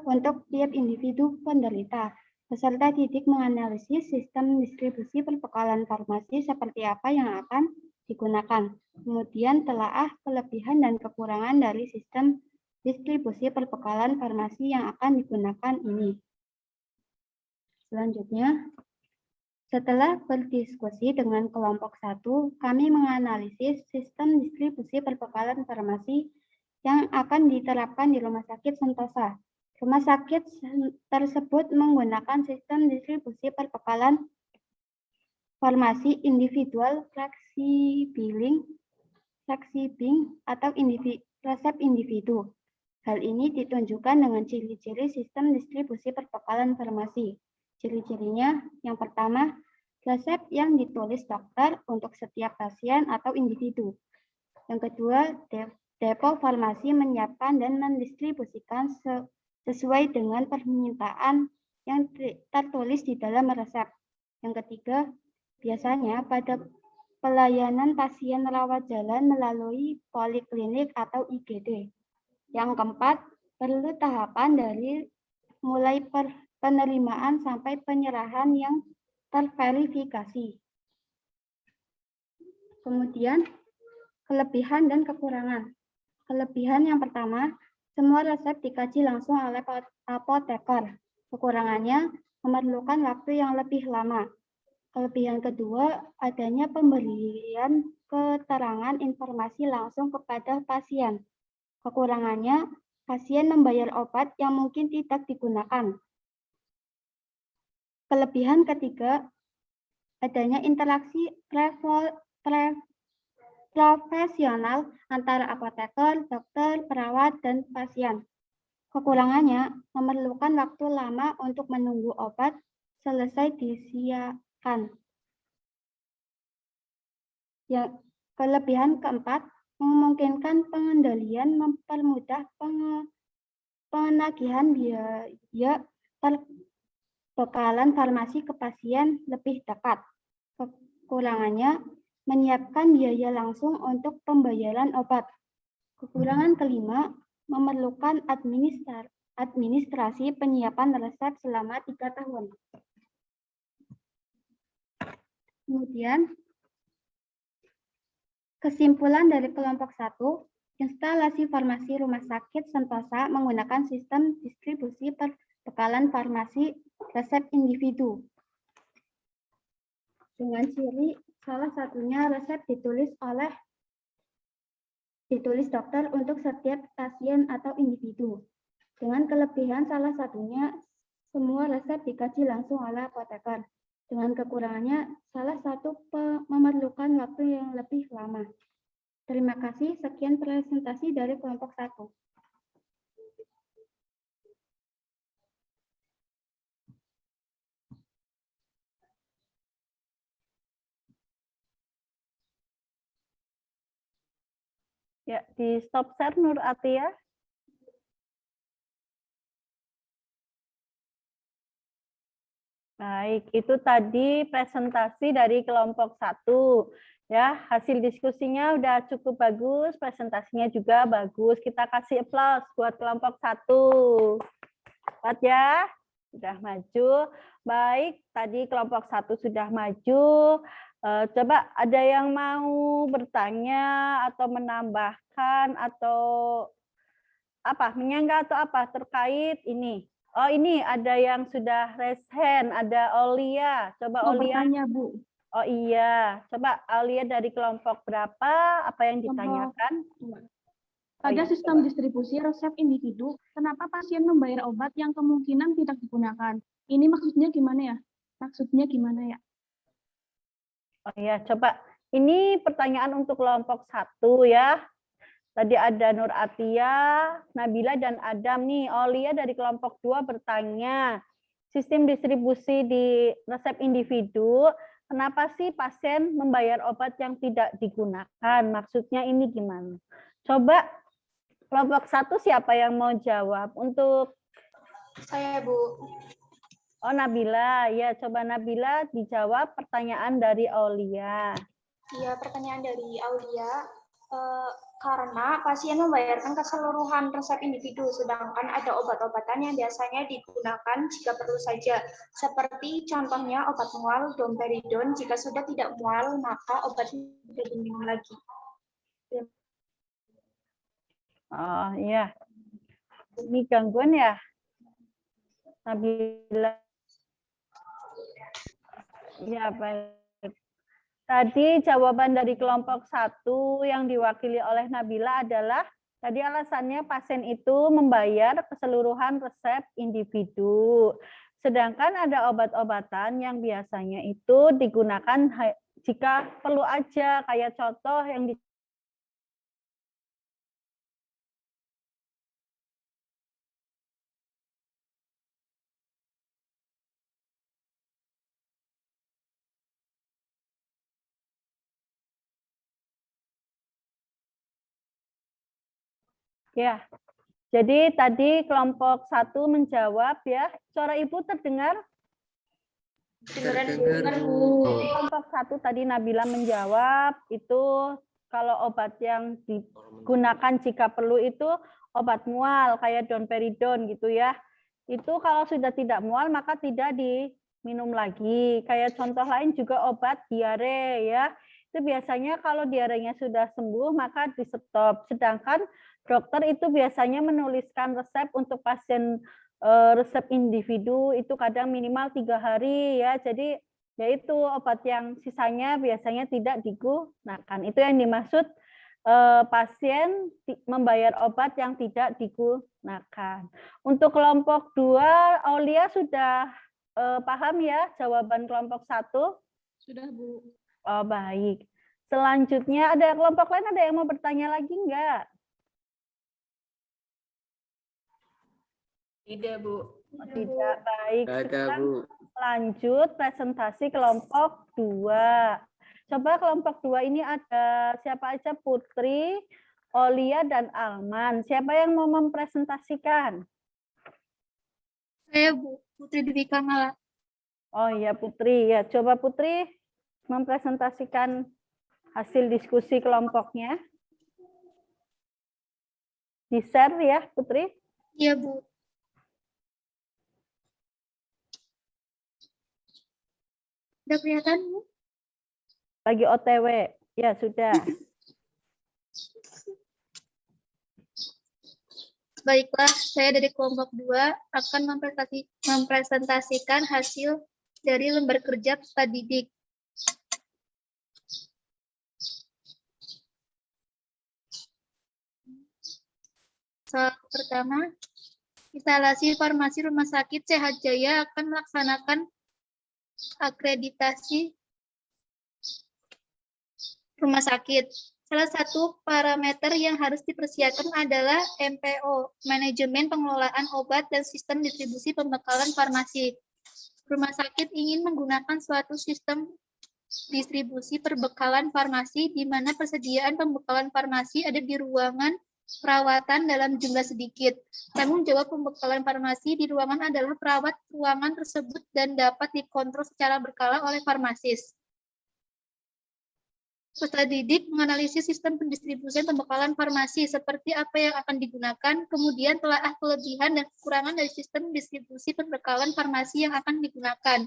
[SPEAKER 6] untuk tiap individu penderita. Peserta didik menganalisis sistem distribusi perbekalan farmasi seperti apa yang akan digunakan. Kemudian telaah kelebihan dan kekurangan dari sistem distribusi perbekalan farmasi yang akan digunakan ini. Selanjutnya, setelah berdiskusi dengan kelompok 1, kami menganalisis sistem distribusi perbekalan farmasi yang akan diterapkan di Rumah Sakit Sentosa. Rumah sakit tersebut menggunakan sistem distribusi perbekalan farmasi individual fleksibing atau resep individu. Hal ini ditunjukkan dengan ciri-ciri sistem distribusi perbekalan farmasi. Ciri-cirinya yang pertama, resep yang ditulis dokter untuk setiap pasien atau individu. Yang kedua, depo farmasi menyiapkan dan mendistribusikan sesuai dengan permintaan yang tertulis di dalam resep. Yang ketiga, biasanya pada pelayanan pasien rawat jalan melalui poliklinik atau IGD. Yang keempat, perlu tahapan dari mulai penerimaan sampai penyerahan yang terverifikasi. Kemudian, kelebihan dan kekurangan. Kelebihan yang pertama, semua resep dikaji langsung oleh apoteker. Kekurangannya, memerlukan waktu yang lebih lama. Kelebihan kedua, adanya pemberian keterangan informasi langsung kepada pasien. Kekurangannya, pasien membayar obat yang mungkin tidak digunakan. Kelebihan ketiga, adanya interaksi profesional antara apoteker, dokter, perawat, dan pasien. Kekurangannya, memerlukan waktu lama untuk menunggu obat selesai disiapkan. Yang kelebihan keempat, memungkinkan pengendalian, mempermudah penagihan biaya perbekalan farmasi ke pasien lebih dekat. Kekurangannya, menyiapkan biaya langsung untuk pembayaran obat. Kekurangan kelima, memerlukan administrasi penyiapan resep selama 3 tahun. Kemudian, kesimpulan dari kelompok 1, instalasi farmasi Rumah Sakit Sentosa menggunakan sistem distribusi perbekalan farmasi resep individu. Dengan ciri salah satunya resep ditulis dokter untuk setiap pasien atau individu. Dengan kelebihan salah satunya semua resep dikaji langsung oleh apoteker. Dengan kekurangannya, salah satu memerlukan waktu yang lebih lama. Terima kasih, sekian presentasi dari kelompok 1.
[SPEAKER 1] Ya, di stop share Nur Atia. Baik, itu tadi presentasi dari kelompok 1. Ya, hasil diskusinya udah cukup bagus, presentasinya juga bagus. Kita kasih aplaus buat kelompok 1. Cepat ya, sudah maju. Baik, tadi kelompok 1 sudah maju. Coba ada yang mau bertanya atau menambahkan atau apa, menyanggah atau apa terkait ini? Oh, ini ada yang sudah raise hand, ada Aulia. Coba Aulia.
[SPEAKER 7] Bertanya, Bu.
[SPEAKER 1] Oh iya, coba Aulia dari kelompok berapa? Apa yang ditanyakan?
[SPEAKER 7] Pada sistem distribusi resep individu, kenapa pasien membayar obat yang kemungkinan tidak digunakan? Ini maksudnya gimana ya? Maksudnya gimana ya?
[SPEAKER 1] Oh iya, coba. Ini pertanyaan untuk kelompok 1 ya. Tadi ada Nur Atia, Nabila, dan Adam nih. Aulia dari kelompok 2 bertanya, sistem distribusi di resep individu, kenapa sih pasien membayar obat yang tidak digunakan? Maksudnya ini gimana? Coba Kelompok 1 siapa yang mau jawab? Untuk
[SPEAKER 2] Saya, Bu.
[SPEAKER 1] Oh, Nabila. Ya, coba Nabila dijawab pertanyaan dari Aulia.
[SPEAKER 2] Iya, pertanyaan dari Aulia. Karena pasien membayarkan keseluruhan resep individu, sedangkan ada obat-obatan yang biasanya digunakan jika perlu saja. Seperti contohnya obat mual, domperidon. Jika sudah tidak mual, maka obat tidak diminum lagi.
[SPEAKER 1] Oh, iya. Ini gangguan ya? Nabila. Ya, baik. Tadi jawaban dari kelompok 1 yang diwakili oleh Nabila adalah tadi alasannya pasien itu membayar keseluruhan resep individu. Sedangkan ada obat-obatan yang biasanya itu digunakan jika perlu aja, kayak contoh yang Ya, jadi tadi kelompok 1 menjawab ya. Suara Ibu terdengar?
[SPEAKER 2] Dengar,
[SPEAKER 3] Bu.
[SPEAKER 1] Kelompok 1 tadi Nabila menjawab, itu kalau obat yang digunakan jika perlu itu obat mual, kayak domperidon gitu ya. Itu kalau sudah tidak mual maka tidak diminum lagi. Kayak contoh lain juga obat diare ya. Itu biasanya kalau diarenya sudah sembuh maka di stop. Sedangkan dokter itu biasanya menuliskan resep untuk pasien resep individu itu kadang minimal 3 hari ya. Jadi yaitu obat yang sisanya biasanya tidak digunakan. Itu yang dimaksud pasien membayar obat yang tidak digunakan. Untuk kelompok 2, Aulia sudah paham ya jawaban kelompok 1?
[SPEAKER 7] Sudah, Bu.
[SPEAKER 1] Oh, baik. Selanjutnya ada kelompok lain, ada yang mau bertanya lagi enggak?
[SPEAKER 2] Tidak, Bu.
[SPEAKER 1] Tidak, baik.
[SPEAKER 4] Ada, Bu.
[SPEAKER 1] Lanjut presentasi kelompok 2. Coba kelompok 2 ini ada siapa aja? Putri, Aulia, dan Alman. Siapa yang mau mempresentasikan?
[SPEAKER 2] Saya, Bu. Putri Dwi Kamala.
[SPEAKER 1] Oh iya, Putri. Ya, coba Putri mempresentasikan hasil diskusi kelompoknya. Di-share ya, Putri.
[SPEAKER 2] Iya, Bu. Udah kelihatan, Bu?
[SPEAKER 1] Lagi OTW. Ya, sudah.
[SPEAKER 2] Baiklah, saya dari kelompok 2 akan mempresentasikan hasil dari lembar kerja peserta didik. Soal pertama, instalasi farmasi Rumah Sakit Sehat Jaya akan melaksanakan akreditasi rumah sakit. Salah satu parameter yang harus dipersiapkan adalah MPO, Manajemen Pengelolaan Obat dan Sistem Distribusi Pembekalan Farmasi. Rumah sakit ingin menggunakan suatu sistem distribusi perbekalan farmasi di mana persediaan pembekalan farmasi ada di ruangan perawatan dalam jumlah sedikit. Tanggung jawab pembekalan farmasi di ruangan adalah perawat ruangan tersebut dan dapat dikontrol secara berkala oleh farmasis. Peserta didik menganalisis sistem pendistribusian pembekalan farmasi seperti apa yang akan digunakan, kemudian telaah kelebihan dan kekurangan dari sistem distribusi pembekalan farmasi yang akan digunakan.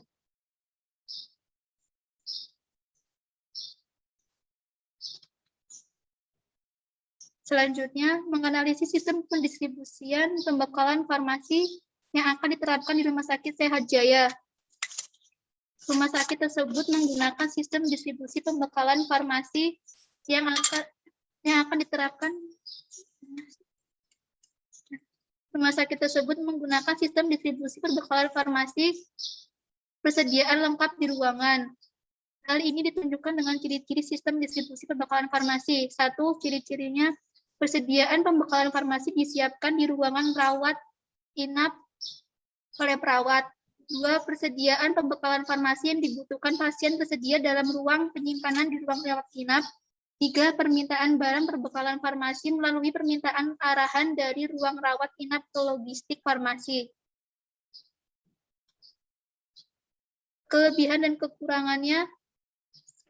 [SPEAKER 2] Selanjutnya, menganalisis sistem pendistribusian pembekalan farmasi yang akan diterapkan di Rumah Sakit Sehat Jaya. Rumah sakit tersebut menggunakan sistem distribusi pembekalan farmasi yang akan diterapkan. Rumah sakit tersebut menggunakan sistem distribusi perbekalan farmasi persediaan lengkap di ruangan. Hal ini ditunjukkan dengan ciri-ciri sistem distribusi perbekalan farmasi. 1. Ciri-cirinya, persediaan pembekalan farmasi disiapkan di ruangan rawat inap oleh perawat. 2. Persediaan pembekalan farmasi yang dibutuhkan pasien tersedia dalam ruang penyimpanan di ruang rawat inap. 3. Permintaan barang perbekalan farmasi melalui permintaan arahan dari ruang rawat inap ke logistik farmasi. Kelebihan dan kekurangannya.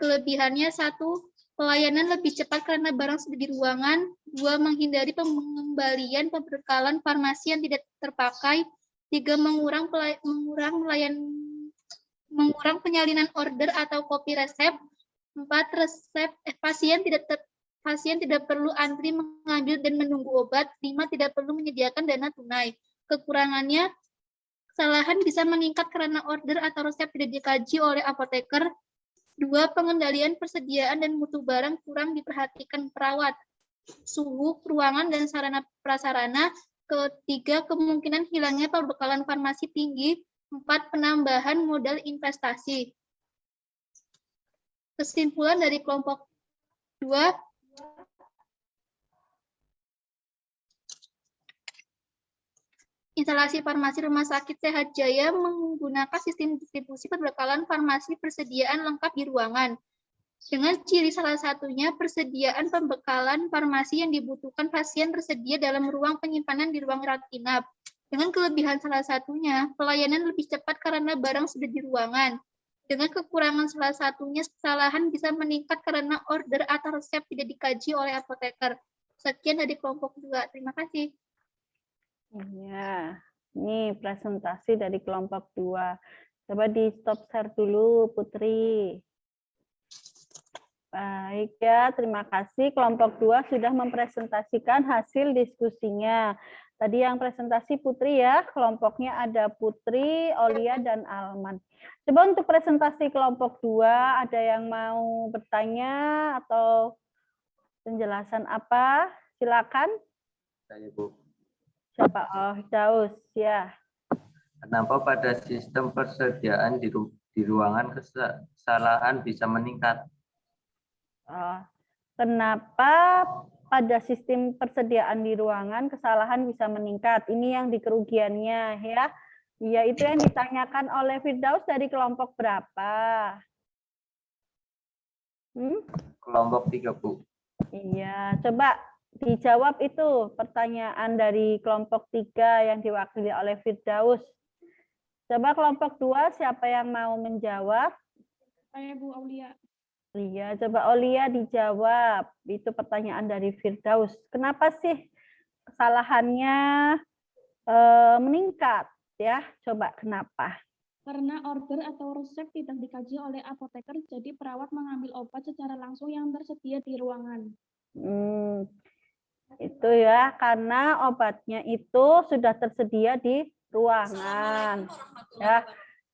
[SPEAKER 2] Kelebihannya 1. Pelayanan lebih cepat karena barang sudah di ruangan. 2. Menghindari pengembalian perbekalan farmasi yang tidak terpakai. 3. Mengurangi penyalinan order atau kopi resep. 4. Pasien tidak perlu antri mengambil dan menunggu obat. 5. Tidak perlu menyediakan dana tunai. Kekurangannya, kesalahan bisa meningkat karena order atau resep tidak dikaji oleh apoteker. 2. Pengendalian persediaan dan mutu barang kurang diperhatikan perawat. Suhu, ruangan, dan sarana prasarana. 3. Kemungkinan hilangnya perbekalan farmasi tinggi. 4. Penambahan modal investasi. Kesimpulan dari kelompok 2, instalasi farmasi Rumah Sakit Sehat Jaya menggunakan sistem distribusi perbekalan farmasi persediaan lengkap di ruangan. Dengan ciri salah satunya persediaan pembekalan farmasi yang dibutuhkan pasien tersedia dalam ruang penyimpanan di ruang rawat inap. Dengan kelebihan salah satunya, pelayanan lebih cepat karena barang sudah di ruangan. Dengan kekurangan salah satunya, kesalahan bisa meningkat karena order atau resep tidak dikaji oleh apoteker. Sekian dari kelompok 2. Terima kasih.
[SPEAKER 1] Ya, ini presentasi dari kelompok 2. Coba di stop share dulu, Putri. Baik ya, terima kasih. Kelompok 2 sudah mempresentasikan hasil diskusinya. Tadi yang presentasi Putri ya, kelompoknya ada Putri, Olia, dan Alman. Coba untuk presentasi kelompok 2, ada yang mau bertanya atau penjelasan apa? Silakan.
[SPEAKER 8] Saya, Bu.
[SPEAKER 1] Siapa? Oh, Daus, ya.
[SPEAKER 8] Kenapa pada sistem persediaan di ruangan kesalahan bisa meningkat?
[SPEAKER 1] Kenapa pada sistem persediaan di ruangan kesalahan bisa meningkat? Ini yang di kerugiannya ya. Iya, itu yang ditanyakan oleh Firdaus dari kelompok berapa?
[SPEAKER 8] Kelompok 3, Bu.
[SPEAKER 1] Iya, coba dijawab itu pertanyaan dari kelompok 3 yang diwakili oleh Firdaus. Coba kelompok 2 siapa yang mau menjawab?
[SPEAKER 7] Saya Bu Aulia.
[SPEAKER 1] Iya, coba Olia dijawab. Itu pertanyaan dari Firdaus. Kenapa sih kesalahannya meningkat? Ya, coba kenapa?
[SPEAKER 7] Karena order atau resep tidak dikaji oleh apoteker, jadi perawat mengambil obat secara langsung yang tersedia di ruangan.
[SPEAKER 1] Itu ya, karena obatnya itu sudah tersedia di ruangan. Ya,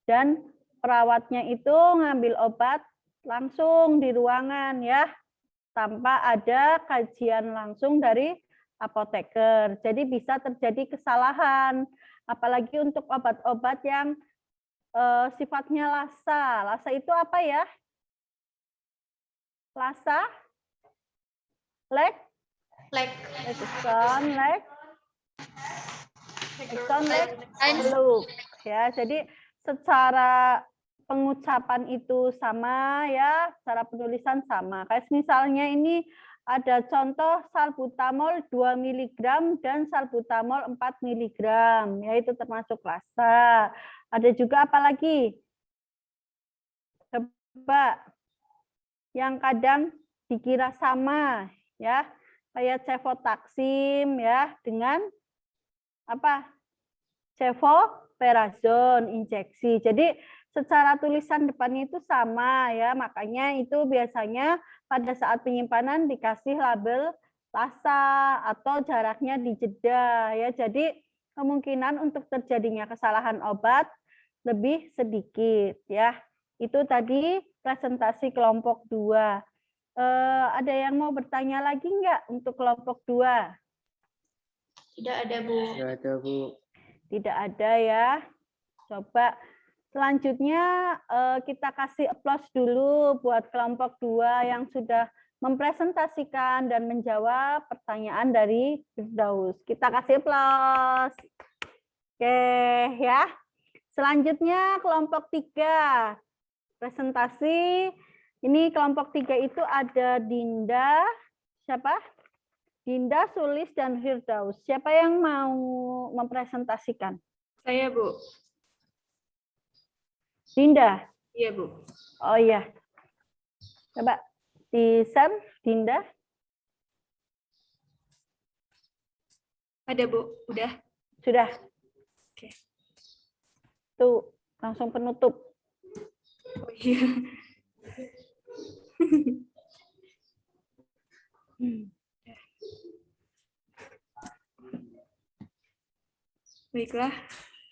[SPEAKER 1] dan perawatnya itu ngambil obat langsung di ruangan ya, tanpa ada kajian langsung dari apoteker. Jadi bisa terjadi kesalahan, apalagi untuk obat-obat yang sifatnya lasa. Lasa itu apa ya? Lasa? Ya, jadi secara pengucapan itu sama ya, secara penulisan sama. Kayak misalnya ini ada contoh salbutamol 2 mg dan salbutamol 4 mg, ya itu termasuk lasa. Ada juga apa lagi? Coba yang kadang dikira sama ya, kayak cefotaxim ya dengan apa? Cefoperazone injeksi. Jadi secara tulisan depannya itu sama ya, makanya itu biasanya pada saat penyimpanan dikasih label lasa atau jaraknya dijeda ya. Jadi kemungkinan untuk terjadinya kesalahan obat lebih sedikit ya. Itu tadi presentasi kelompok 2. Ada yang mau bertanya lagi enggak untuk kelompok 2?
[SPEAKER 2] Tidak ada, Bu.
[SPEAKER 3] Tidak ada, Bu.
[SPEAKER 1] Tidak ada ya. Coba selanjutnya kita kasih applause dulu buat kelompok 2 yang sudah mempresentasikan dan menjawab pertanyaan dari Firdaus. Kita kasih applause. Oke ya. Selanjutnya kelompok 3. Presentasi Ini kelompok 3 itu ada Dinda, siapa? Dinda, Sulis, dan Firdaus. Siapa yang mau mempresentasikan?
[SPEAKER 9] Saya, Bu.
[SPEAKER 1] Dinda?
[SPEAKER 9] Iya, Bu.
[SPEAKER 1] Oh iya. Coba di-share, Dinda.
[SPEAKER 9] Ada, Bu. Udah.
[SPEAKER 1] Sudah.
[SPEAKER 9] Oke.
[SPEAKER 1] Tuh, langsung penutup.
[SPEAKER 9] Oh, iya. Baiklah,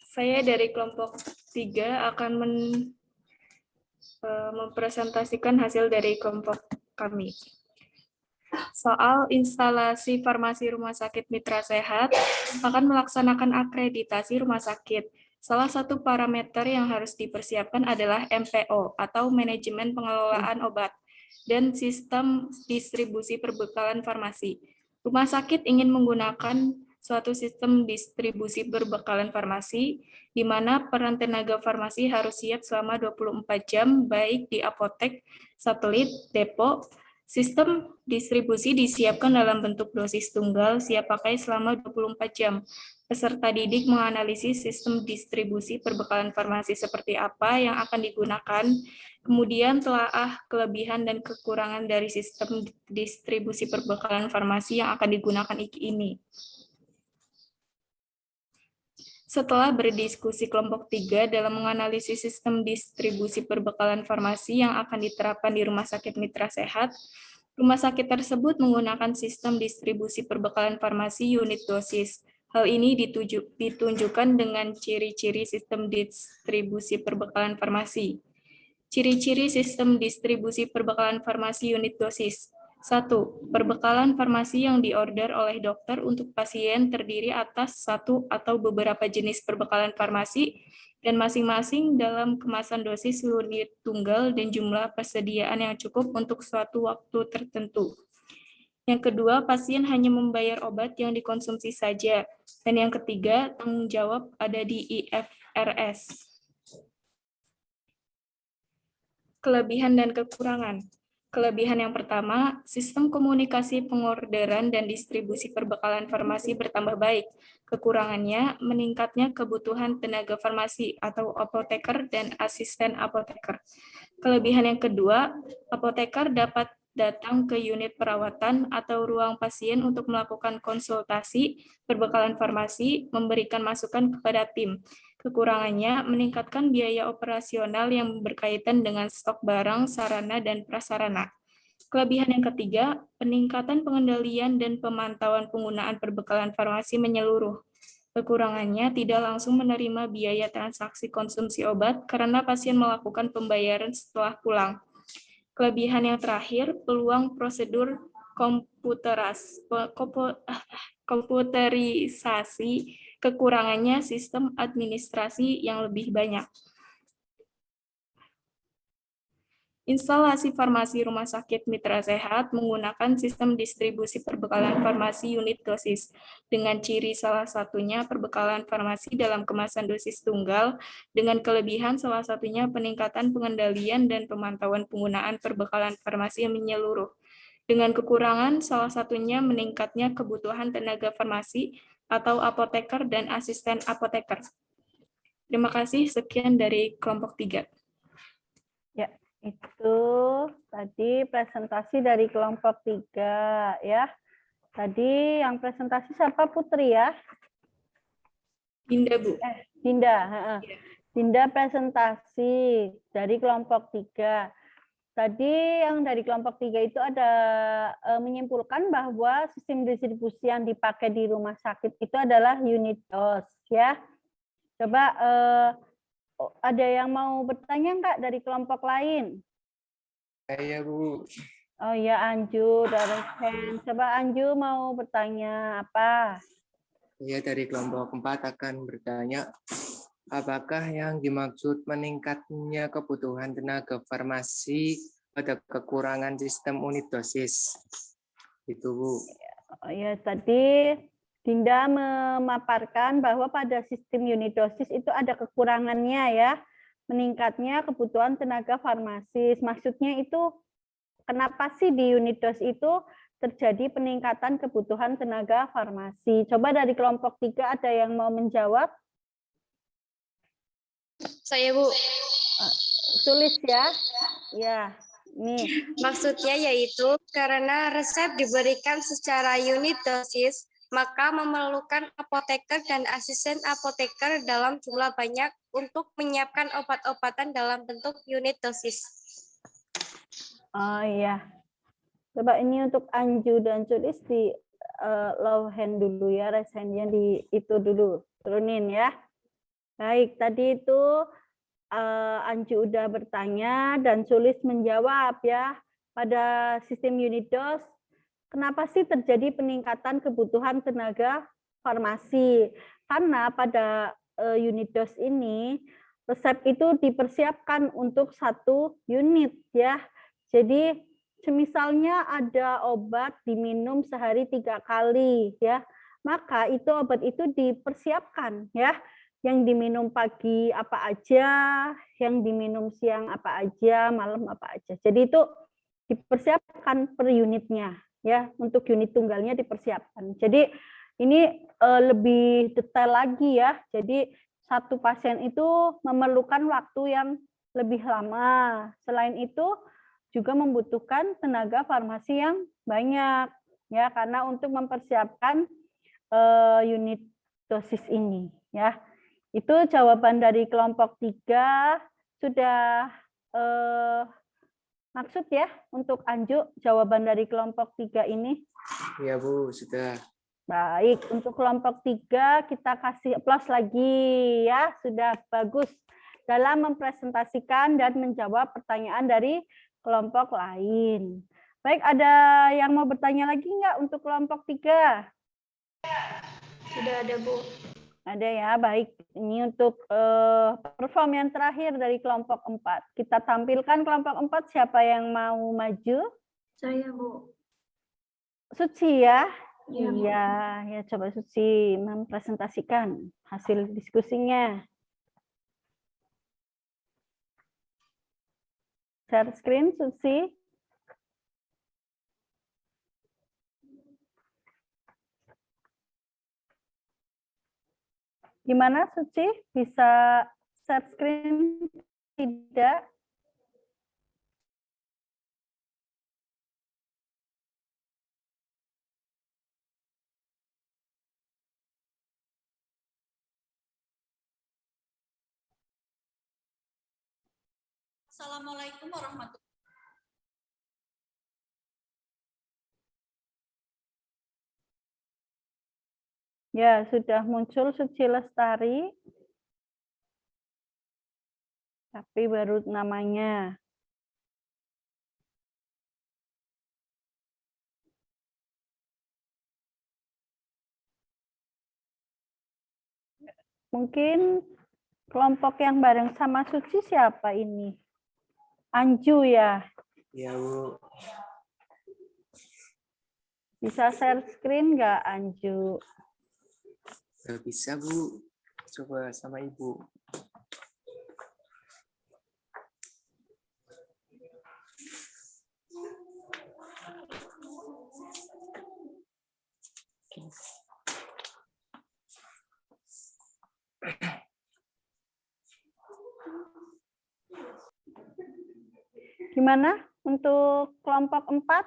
[SPEAKER 9] saya dari kelompok 3 akan mempresentasikan hasil dari kelompok kami. Soal instalasi farmasi rumah sakit Mitra Sehat akan melaksanakan akreditasi rumah sakit. Salah satu parameter yang harus dipersiapkan adalah MPO atau Manajemen Pengelolaan Obat dan Sistem Distribusi Perbekalan Farmasi. Rumah sakit ingin menggunakan suatu sistem distribusi perbekalan farmasi di mana peran tenaga farmasi harus siap selama 24 jam baik di apotek, satelit, depo. Sistem distribusi disiapkan dalam bentuk dosis tunggal siap pakai selama 24 jam. Peserta didik menganalisis sistem distribusi perbekalan farmasi seperti apa yang akan digunakan, kemudian telaah kelebihan dan kekurangan dari sistem distribusi perbekalan farmasi yang akan digunakan ini. Setelah berdiskusi kelompok 3 dalam menganalisis sistem distribusi perbekalan farmasi yang akan diterapkan di Rumah Sakit Mitra Sehat, rumah sakit tersebut menggunakan sistem distribusi perbekalan farmasi unit dosis. Hal ini ditunjukkan dengan ciri-ciri sistem distribusi perbekalan farmasi. Ciri-ciri sistem distribusi perbekalan farmasi unit dosis. 1. Perbekalan farmasi yang diorder oleh dokter untuk pasien terdiri atas satu atau beberapa jenis perbekalan farmasi dan masing-masing dalam kemasan dosis unit tunggal dan jumlah persediaan yang cukup untuk suatu waktu tertentu. Yang kedua, pasien hanya membayar obat yang dikonsumsi saja. Dan yang ketiga, tanggung jawab ada di IFRS. Kelebihan dan kekurangan. Kelebihan yang pertama, sistem komunikasi pengorderan dan distribusi perbekalan farmasi bertambah baik. Kekurangannya, meningkatnya kebutuhan tenaga farmasi atau apoteker dan asisten apoteker. Kelebihan yang kedua, apoteker dapat datang ke unit perawatan atau ruang pasien untuk melakukan konsultasi perbekalan farmasi, memberikan masukan kepada tim. Kekurangannya, meningkatkan biaya operasional yang berkaitan dengan stok barang, sarana, dan prasarana. Kelebihan yang ketiga, peningkatan pengendalian dan pemantauan penggunaan perbekalan farmasi menyeluruh. Kekurangannya, tidak langsung menerima biaya transaksi konsumsi obat karena pasien melakukan pembayaran setelah pulang. Kelebihan yang terakhir, peluang prosedur komputerisasi. Kekurangannya sistem administrasi yang lebih banyak. Instalasi farmasi rumah sakit Mitra Sehat menggunakan sistem distribusi perbekalan farmasi unit dosis, dengan ciri salah satunya perbekalan farmasi dalam kemasan dosis tunggal, dengan kelebihan salah satunya peningkatan pengendalian dan pemantauan penggunaan perbekalan farmasi yang menyeluruh. Dengan kekurangan salah satunya meningkatnya kebutuhan tenaga farmasi atau apoteker dan asisten apoteker. Terima kasih, sekian dari kelompok 3.
[SPEAKER 1] Ya, itu tadi presentasi dari kelompok 3 ya. Tadi yang presentasi siapa, Putri ya?
[SPEAKER 9] Dinda, Bu.
[SPEAKER 1] Dinda,
[SPEAKER 9] Ya.
[SPEAKER 1] Dinda presentasi dari kelompok 3. Tadi yang dari kelompok 3 itu ada menyimpulkan bahwa sistem distribusi yang dipakai di rumah sakit itu adalah unit dose ya. Coba ada yang mau bertanya enggak dari kelompok lain?
[SPEAKER 4] Saya, Bu.
[SPEAKER 1] Oh ya, Anju dari hand. Coba Anju mau bertanya apa?
[SPEAKER 10] Saya dari kelompok 4 akan bertanya, apakah yang dimaksud meningkatnya kebutuhan tenaga farmasi pada kekurangan sistem unit dosis? Itu, Bu.
[SPEAKER 1] Oh ya, tadi Dinda memaparkan bahwa pada sistem unit dosis itu ada kekurangannya ya. meningkatnya kebutuhan tenaga farmasis. Maksudnya itu kenapa sih di unit dos itu terjadi peningkatan kebutuhan tenaga farmasi? Coba dari kelompok 3 ada yang mau menjawab?
[SPEAKER 11] Saya, Bu.
[SPEAKER 1] Tulis ya. Ya, nih.
[SPEAKER 11] Maksudnya yaitu karena resep diberikan secara unit dosis, maka memerlukan apoteker dan asisten apoteker dalam jumlah banyak untuk menyiapkan obat-obatan dalam bentuk unit dosis.
[SPEAKER 1] Oh iya. Coba ini untuk Anju dan Tulis di low hand dulu ya, raise hand-nya di itu dulu. Turunin ya. Baik, tadi itu Anju udah bertanya dan Sulis menjawab ya. Pada sistem unit dos, kenapa sih terjadi peningkatan kebutuhan tenaga farmasi? Karena pada unit dos ini resep itu dipersiapkan untuk 1 unit ya. Jadi misalnya ada obat diminum sehari 3 kali ya, maka itu obat itu dipersiapkan ya. Yang diminum pagi apa aja, yang diminum siang apa aja, malam apa aja. Jadi itu dipersiapkan per unitnya ya, untuk unit tunggalnya dipersiapkan. Jadi ini lebih detail lagi ya. Jadi satu pasien itu memerlukan waktu yang lebih lama. Selain itu juga membutuhkan tenaga farmasi yang banyak ya, karena untuk mempersiapkan unit dosis ini ya. Itu jawaban dari kelompok 3. Sudah maksud ya untuk Anju jawaban dari kelompok 3 ini?
[SPEAKER 10] Iya, Bu, sudah.
[SPEAKER 1] Baik, untuk kelompok 3 kita kasih aplaus lagi ya. Sudah bagus dalam mempresentasikan dan menjawab pertanyaan dari kelompok lain. Baik, ada yang mau bertanya lagi nggak untuk kelompok 3?
[SPEAKER 11] Sudah ada, Bu.
[SPEAKER 1] Ada ya, baik. Ini untuk perform yang terakhir dari kelompok 4. Kita tampilkan kelompok 4, siapa yang mau maju?
[SPEAKER 7] Saya, Bu.
[SPEAKER 1] Suci ya?
[SPEAKER 7] Iya, Bu.
[SPEAKER 1] Iya, ya coba Suci mempresentasikan hasil diskusinya. Share screen, Suci. Gimana Suci? Bisa share screen tidak?
[SPEAKER 12] Assalamualaikum warahmatullahi wabarakatuh.
[SPEAKER 1] Ya, sudah muncul Suci Lestari. Tapi baru namanya. Mungkin kelompok yang bareng sama Suci siapa ini? Anju ya?
[SPEAKER 10] Iya, Bu.
[SPEAKER 1] Bisa share screen nggak Anju?
[SPEAKER 10] Nggak bisa, Bu. Coba sama Ibu.
[SPEAKER 1] Gimana untuk kelompok 4?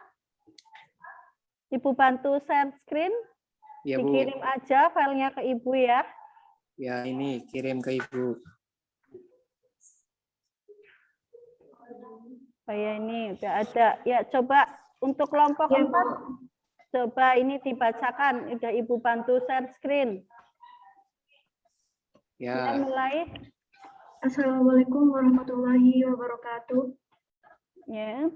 [SPEAKER 1] Ibu bantu share screen?
[SPEAKER 10] Ya, Bu.
[SPEAKER 1] Dikirim aja filenya ke Ibu ya.
[SPEAKER 10] Ya, ini kirim ke Ibu.
[SPEAKER 1] Oh ya, ini udah ada. Ya, coba untuk kelompok 4, coba ini dibacakan. Udah Ibu bantu share screen.
[SPEAKER 10] Ya.
[SPEAKER 1] Mulai.
[SPEAKER 7] Assalamualaikum warahmatullahi wabarakatuh.
[SPEAKER 1] Ya.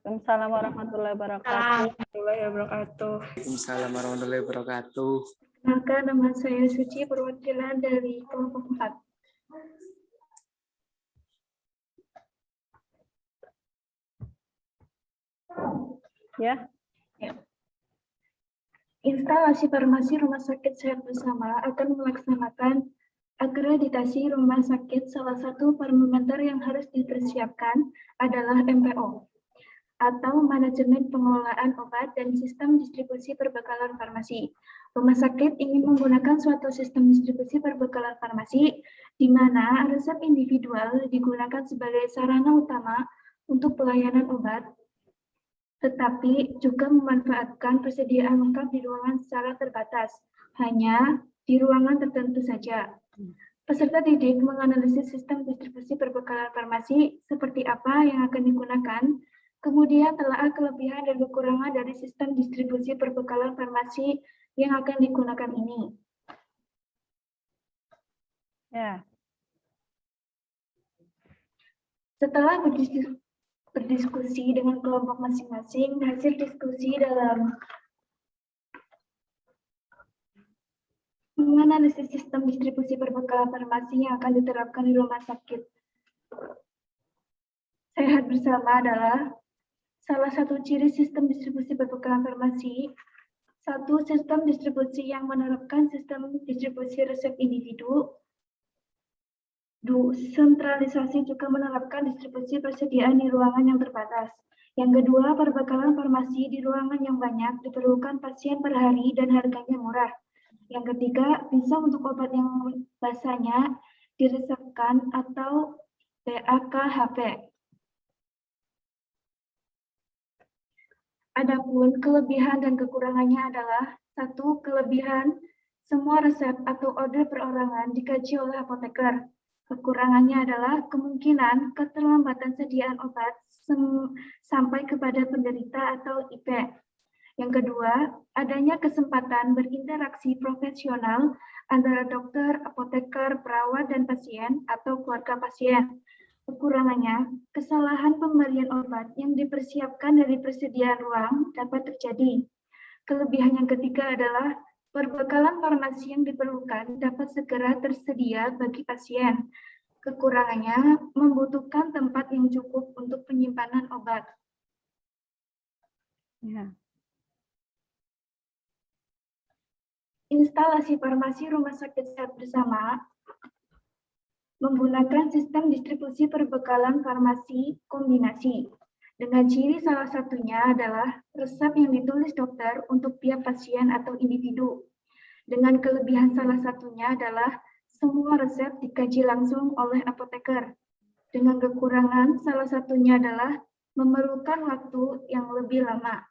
[SPEAKER 1] Waalaikumsalam warahmatullahi wabarakatuh.
[SPEAKER 10] Waalaikumsalam warahmatullahi wabarakatuh.
[SPEAKER 7] Maka nama saya Suci, perwakilan dari kelompok 4.
[SPEAKER 1] Ya.
[SPEAKER 7] Instalasi farmasi Rumah Sakit Sehat Bersama akan melaksanakan
[SPEAKER 6] Akreditasi rumah sakit salah satu parameter yang harus dipersiapkan adalah MPO atau Manajemen Pengelolaan Obat dan Sistem Distribusi Perbekalan Farmasi. Rumah sakit ingin menggunakan suatu sistem distribusi perbekalan farmasi di mana resep individual digunakan sebagai sarana utama untuk pelayanan obat, tetapi juga memanfaatkan persediaan lengkap di ruangan secara terbatas, hanya di ruangan tertentu saja. Peserta didik menganalisis sistem distribusi perbekalan farmasi seperti apa yang akan digunakan, kemudian telaah kelebihan dan kekurangan dari sistem distribusi perbekalan farmasi yang akan digunakan ini.
[SPEAKER 1] Ya.
[SPEAKER 6] Setelah berdiskusi dengan kelompok masing-masing, hasil diskusi dalam menganalisis sistem distribusi perbekalan farmasi yang akan diterapkan di rumah sakit sehat bersama adalah salah satu ciri sistem distribusi perbekalan farmasi. Satu, sistem distribusi yang menerapkan sistem distribusi resep individu. Dua, sentralisasi juga menerapkan distribusi persediaan di ruangan yang terbatas. Yang kedua, perbekalan farmasi di ruangan yang banyak diperlukan pasien per hari dan harganya murah. Yang ketiga, bisa untuk obat yang bahasanya diresepkan atau PAKHP. Adapun kelebihan dan kekurangannya adalah satu, kelebihan semua resep atau order perorangan dikaji oleh apoteker. Kekurangannya adalah kemungkinan keterlambatan sediaan obat sampai kepada penderita atau IP. Yang kedua, adanya kesempatan berinteraksi profesional antara dokter, apoteker, perawat, dan pasien atau keluarga pasien. Kekurangannya, kesalahan pemberian obat yang dipersiapkan dari persediaan ruang dapat terjadi. Kelebihan yang ketiga adalah perbekalan farmasi yang diperlukan dapat segera tersedia bagi pasien. Kekurangannya membutuhkan tempat yang cukup untuk penyimpanan obat.
[SPEAKER 1] Ya.
[SPEAKER 6] Instalasi farmasi rumah sakit sehat bersama menggunakan sistem distribusi perbekalan farmasi kombinasi. Dengan ciri salah satunya adalah resep yang ditulis dokter untuk tiap pasien atau individu. Dengan kelebihan salah satunya adalah semua resep dikaji langsung oleh apoteker. Dengan kekurangan salah satunya adalah memerlukan waktu yang lebih lama.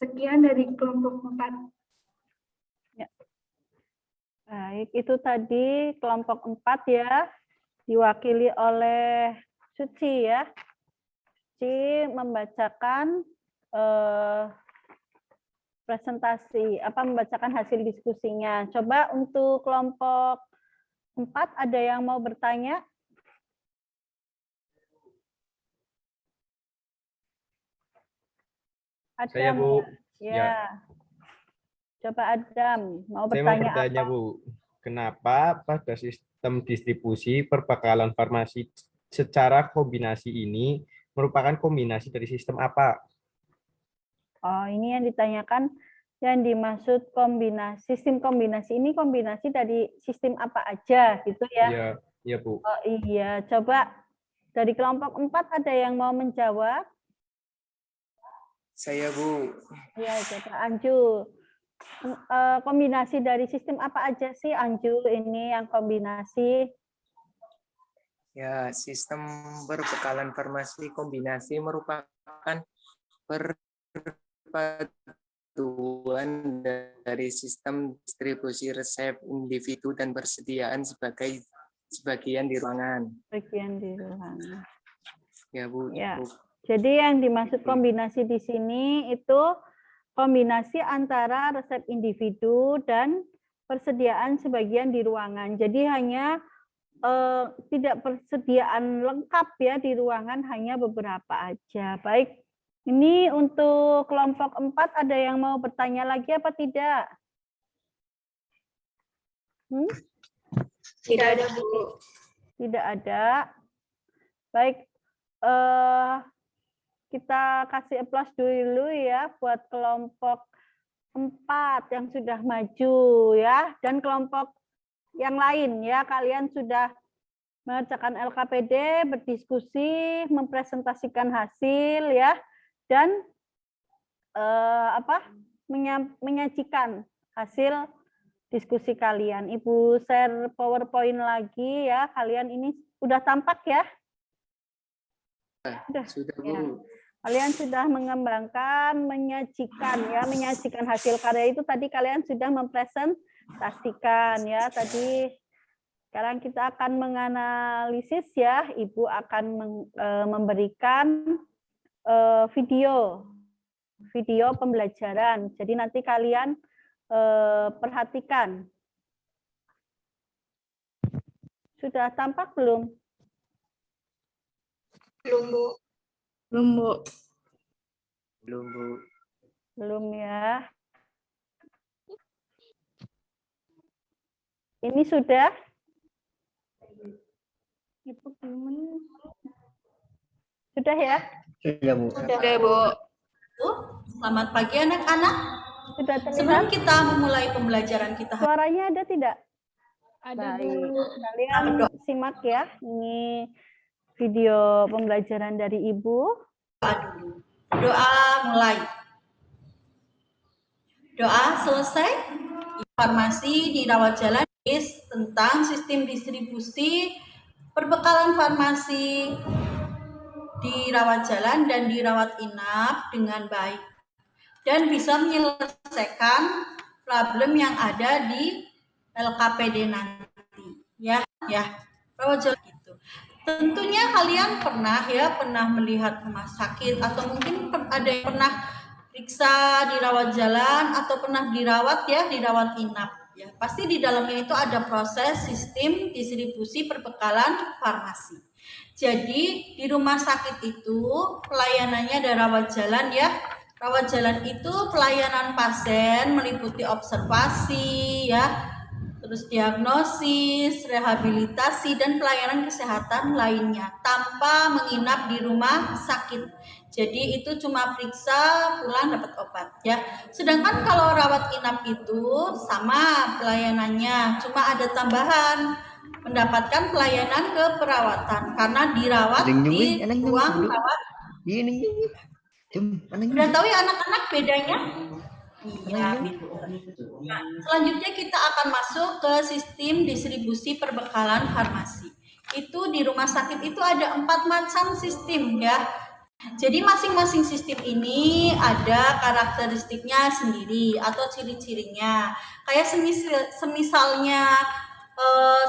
[SPEAKER 6] Sekian dari kelompok 4.
[SPEAKER 1] Ya. Baik, itu tadi kelompok 4 ya, diwakili oleh Suci ya. Suci membacakan presentasi, membacakan hasil diskusinya. Coba untuk kelompok 4 ada yang mau bertanya? Adam,
[SPEAKER 4] Saya, Bu.
[SPEAKER 1] Ya. Coba Adam, mau
[SPEAKER 4] Saya mau
[SPEAKER 1] bertanya
[SPEAKER 4] bertanya,
[SPEAKER 1] apa?
[SPEAKER 4] Bu. Kenapa pada sistem distribusi perbekalan farmasi secara kombinasi ini merupakan kombinasi dari sistem apa?
[SPEAKER 1] Oh, ini yang ditanyakan, yang dimaksud kombinasi, sistem kombinasi ini kombinasi dari sistem apa aja gitu ya?
[SPEAKER 4] Iya, iya, Bu.
[SPEAKER 1] Oh iya, coba dari kelompok 4 ada yang mau menjawab?
[SPEAKER 10] Saya, Bu.
[SPEAKER 1] Iya, coba Anju. Kombinasi dari sistem apa aja sih Anju ini yang kombinasi?
[SPEAKER 10] Ya, sistem perbekalan farmasi kombinasi merupakan perpaduan dari sistem distribusi resep individu dan persediaan sebagai sebagian di ruangan.
[SPEAKER 1] Bagian di ruangan.
[SPEAKER 10] Ya, Bu.
[SPEAKER 1] Ya.
[SPEAKER 10] Bu.
[SPEAKER 1] Jadi yang dimaksud kombinasi di sini itu kombinasi antara resep individu dan persediaan sebagian di ruangan. Jadi hanya tidak persediaan lengkap ya di ruangan, hanya beberapa aja. Baik, ini untuk kelompok 4 ada yang mau bertanya lagi apa tidak?
[SPEAKER 9] Tidak ada, Bu.
[SPEAKER 1] Tidak ada. Baik, kita kasih aplaus dulu ya buat kelompok 4 yang sudah maju ya, dan kelompok yang lain ya. Kalian sudah mengerjakan LKPD, berdiskusi, mempresentasikan hasil ya, dan menyajikan hasil diskusi kalian. Ibu share PowerPoint lagi ya. Kalian ini udah tampak ya?
[SPEAKER 10] Sudah, Bu.
[SPEAKER 1] Ya. Kalian sudah mengembangkan, menyajikan hasil karya itu tadi kalian sudah mempresentasikan ya. Tadi sekarang kita akan menganalisis ya. Ibu akan memberikan video pembelajaran. Jadi nanti kalian perhatikan. Sudah tampak belum?
[SPEAKER 2] Belum, Bu.
[SPEAKER 9] Belum, Bu.
[SPEAKER 8] Belum, Bu.
[SPEAKER 1] Belum ya. Ini sudah? Sudah ya?
[SPEAKER 3] Sudah, Bu.
[SPEAKER 9] Sudah, Bu.
[SPEAKER 12] Selamat pagi anak-anak.
[SPEAKER 1] Sudah terlihat?
[SPEAKER 12] Sebelum kita memulai pembelajaran kita.
[SPEAKER 1] Suaranya ada tidak?
[SPEAKER 7] Ada,
[SPEAKER 1] Baik.
[SPEAKER 7] Bu.
[SPEAKER 1] Kalian simak ya. Ini video pembelajaran dari Ibu.
[SPEAKER 12] Doa mulai. Doa selesai. Farmasi di rawat jalan tentang sistem distribusi perbekalan farmasi di rawat jalan dan di rawat inap dengan baik dan bisa menyelesaikan problem yang ada di LKPD nanti ya rawat jalan itu. Tentunya kalian pernah melihat rumah sakit atau mungkin ada yang pernah periksa di rawat jalan atau pernah dirawat di rawat inap ya. Pasti di dalamnya itu ada proses sistem distribusi perbekalan farmasi. Jadi di rumah sakit itu pelayanannya ada rawat jalan ya. Rawat jalan itu pelayanan pasien meliputi observasi ya, terus diagnosis, rehabilitasi dan pelayanan kesehatan lainnya tanpa menginap di rumah sakit. Jadi itu cuma periksa, pulang dapat obat ya. Sedangkan kalau rawat inap itu sama pelayanannya, cuma ada tambahan mendapatkan pelayanan keperawatan karena dirawat di ruang rawat. Udah tahu ya anak-anak bedanya? Iya. Nah, selanjutnya kita akan masuk ke sistem distribusi perbekalan farmasi. Itu di rumah sakit itu ada 4 macam sistem ya. Jadi masing-masing sistem ini ada karakteristiknya sendiri atau ciri-cirinya. Kayak semisalnya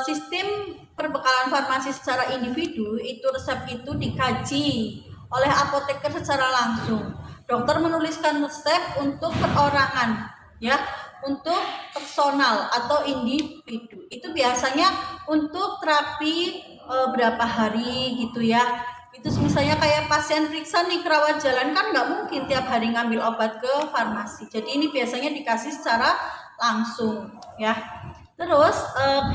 [SPEAKER 12] sistem perbekalan farmasi secara individu, itu resep itu dikaji oleh apoteker secara langsung. Dokter menuliskan resep untuk perorangan, ya, untuk personal atau individu. Itu biasanya untuk terapi berapa hari gitu ya. Itu misalnya kayak pasien periksa nih ke rawat jalan kan nggak mungkin tiap hari ngambil obat ke farmasi. Jadi ini biasanya dikasih secara langsung, ya. Terus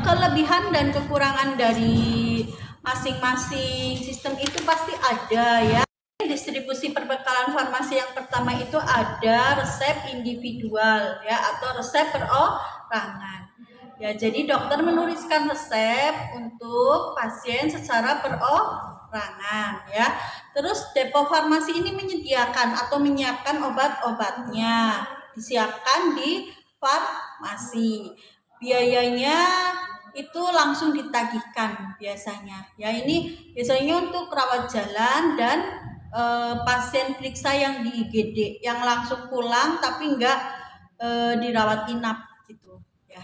[SPEAKER 12] kelebihan dan kekurangan dari masing-masing sistem itu pasti ada ya. Distribusi perbekalan farmasi yang pertama itu ada resep individual ya atau resep perorangan. Ya, jadi dokter menuliskan resep untuk pasien secara perorangan ya. Terus depo farmasi ini menyediakan atau menyiapkan obat-obatnya, disiapkan di farmasi. Biayanya itu langsung ditagihkan biasanya. Ya, ini biasanya untuk rawat jalan dan pasien periksa yang di IGD yang langsung pulang tapi enggak dirawat inap gitu ya.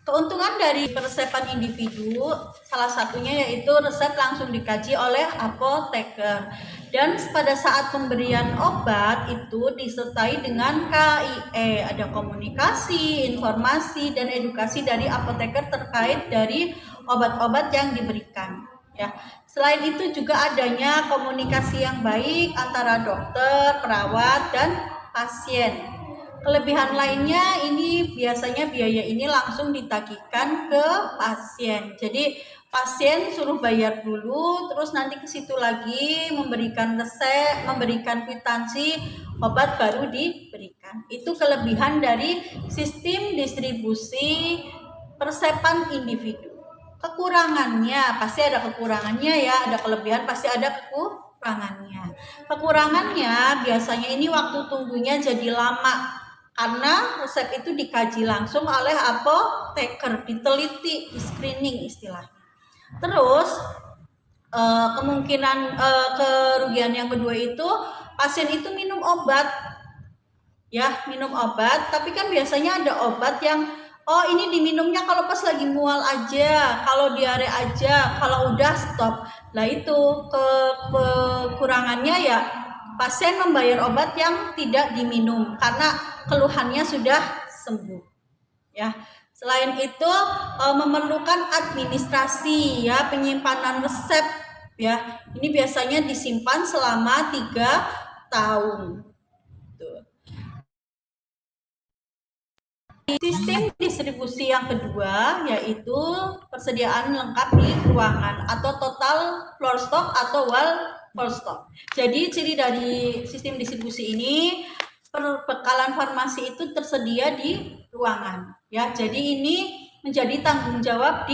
[SPEAKER 12] Keuntungan dari peresepan individu salah satunya yaitu resep langsung dikaji oleh apoteker dan pada saat pemberian obat itu disertai dengan KIE, ada komunikasi, informasi dan edukasi dari apoteker terkait dari obat-obat yang diberikan ya. Selain itu juga adanya komunikasi yang baik antara dokter, perawat, dan pasien. Kelebihan lainnya ini biasanya biaya ini langsung ditagihkan ke pasien. Jadi pasien suruh bayar dulu, terus nanti ke situ lagi memberikan resep, memberikan kwitansi, obat baru diberikan. Itu kelebihan dari sistem distribusi persepan individu. Kekurangannya, pasti ada kekurangannya ya, ada kelebihan pasti ada kekurangannya. Kekurangannya biasanya ini waktu tunggunya jadi lama, karena resep itu dikaji langsung oleh apoteker, diteliti, di screening istilahnya. Terus kemungkinan kerugian yang kedua itu pasien itu minum obat, ya minum obat, tapi kan biasanya ada obat yang ini diminumnya kalau pas lagi mual aja, kalau diare aja, kalau udah stop. Nah itu kekurangannya ya pasien membayar obat yang tidak diminum karena keluhannya sudah sembuh. Ya. Selain itu memerlukan administrasi ya, penyimpanan resep ya. Ini biasanya disimpan selama 3 tahun. Sistem distribusi yang kedua yaitu persediaan lengkap di ruangan atau total floor stock atau wall floor stock. Jadi ciri dari sistem distribusi ini, perbekalan farmasi itu tersedia di ruangan ya. Jadi ini menjadi tanggung jawab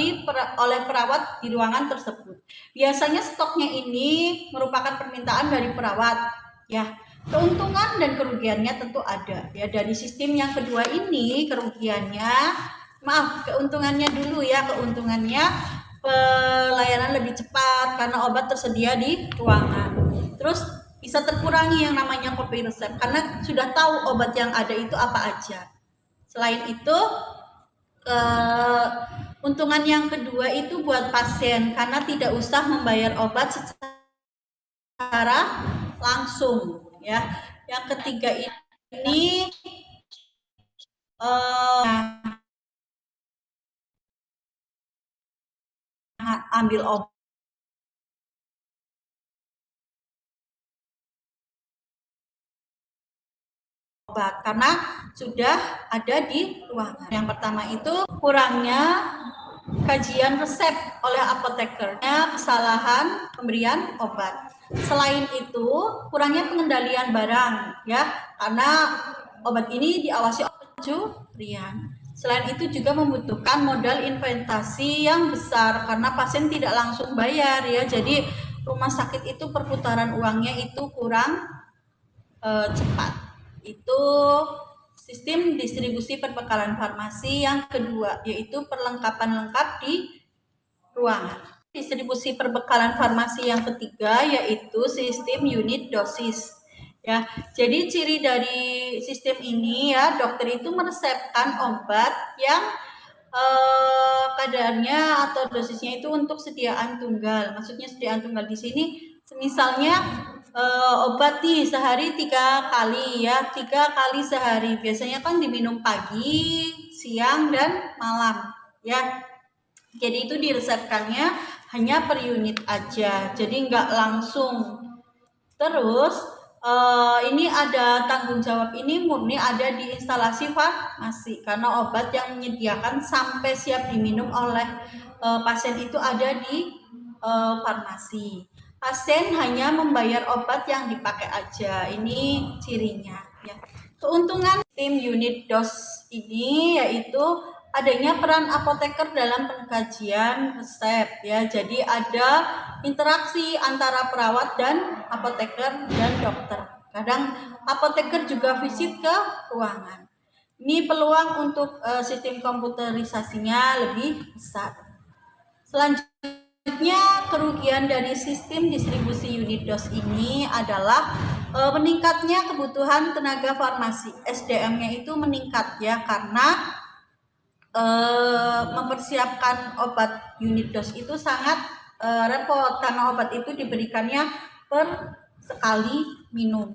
[SPEAKER 12] oleh perawat di ruangan tersebut. Biasanya stoknya ini merupakan permintaan dari perawat ya. Keuntungan dan kerugiannya tentu ada ya. Dari sistem yang kedua ini keuntungannya dulu ya. Keuntungannya pelayanan lebih cepat karena obat tersedia di ruangan. Terus bisa terkurangi yang namanya copy resep karena sudah tahu obat yang ada itu apa aja. Selain itu keuntungan yang kedua itu buat pasien karena tidak usah membayar obat secara langsung. Ya, yang ketiga ini ambil obat karena sudah ada di ruangan. Yang pertama itu kurangnya kajian resep oleh apotekernya, kesalahan pemberian obat. Selain itu, kurangnya pengendalian barang ya, karena obat ini diawasi oleh pencurian. Selain itu juga membutuhkan modal investasi yang besar karena pasien tidak langsung bayar ya. Jadi rumah sakit itu perputaran uangnya itu kurang cepat. Itu sistem distribusi perbekalan farmasi yang kedua, yaitu perlengkapan lengkap di ruangan. Distribusi perbekalan farmasi yang ketiga yaitu sistem unit dosis. Ya, jadi ciri dari sistem ini ya, dokter itu meresepkan obat yang kadarnya atau dosisnya itu untuk sediaan tunggal. Maksudnya sediaan tunggal di sini, misalnya obat nih sehari 3 kali ya, 3 kali sehari. Biasanya kan diminum pagi, siang dan malam ya. Jadi itu diresepkannya hanya per unit aja, jadi nggak langsung. Terus ini ada tanggung jawab ini murni ada di instalasi farmasi karena obat yang menyediakan sampai siap diminum oleh pasien itu ada di farmasi. Pasien hanya membayar obat yang dipakai aja, ini cirinya ya. Keuntungan tim unit dose ini yaitu adanya peran apoteker dalam pengkajian resep ya. Jadi ada interaksi antara perawat dan apoteker dan dokter. Kadang apoteker juga visit ke ruangan. Ini peluang untuk sistem komputerisasinya lebih besar. Selanjutnya kerugian dari sistem distribusi unit dose ini adalah meningkatnya kebutuhan tenaga farmasi. SDM-nya itu meningkat ya, karena mempersiapkan obat unit dose itu sangat repot karena obat itu diberikannya per sekali minum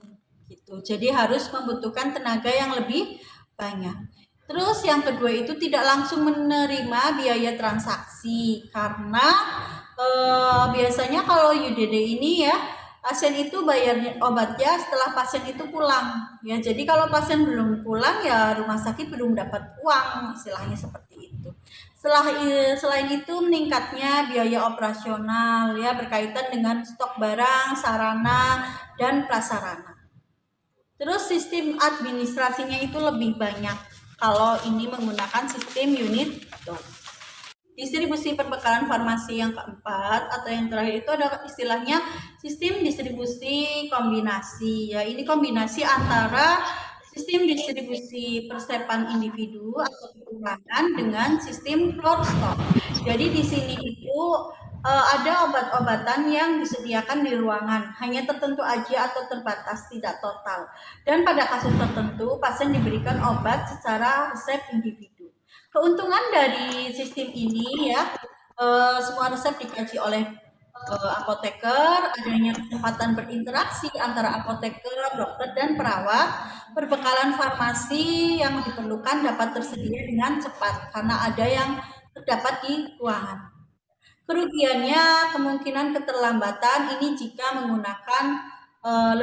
[SPEAKER 12] gitu. Jadi harus membutuhkan tenaga yang lebih banyak. Terus yang kedua itu tidak langsung menerima biaya transaksi karena biasanya kalau UDD ini ya pasien itu bayarnya obatnya setelah pasien itu pulang ya. Jadi kalau pasien belum pulang ya rumah sakit belum dapat uang, istilahnya seperti itu. Selain itu meningkatnya biaya operasional ya berkaitan dengan stok barang, sarana dan prasarana. Terus sistem administrasinya itu lebih banyak kalau ini menggunakan sistem unit dose. distribusi perbekalan farmasi yang keempat atau yang terakhir itu ada istilahnya sistem distribusi kombinasi. Ya, ini kombinasi antara sistem distribusi persepan individu atau perumahan dengan sistem floor stock. Jadi di sini itu ada obat-obatan yang disediakan di ruangan, hanya tertentu aja atau terbatas, tidak total. Dan pada kasus tertentu, pasien diberikan obat secara resep individu. Keuntungan dari sistem ini ya, semua resep dikaji oleh apoteker, adanya kesempatan berinteraksi antara apoteker, dokter, dan perawat, perbekalan farmasi yang diperlukan dapat tersedia dengan cepat karena ada yang terdapat di ruangan. Kerugiannya kemungkinan keterlambatan ini jika menggunakan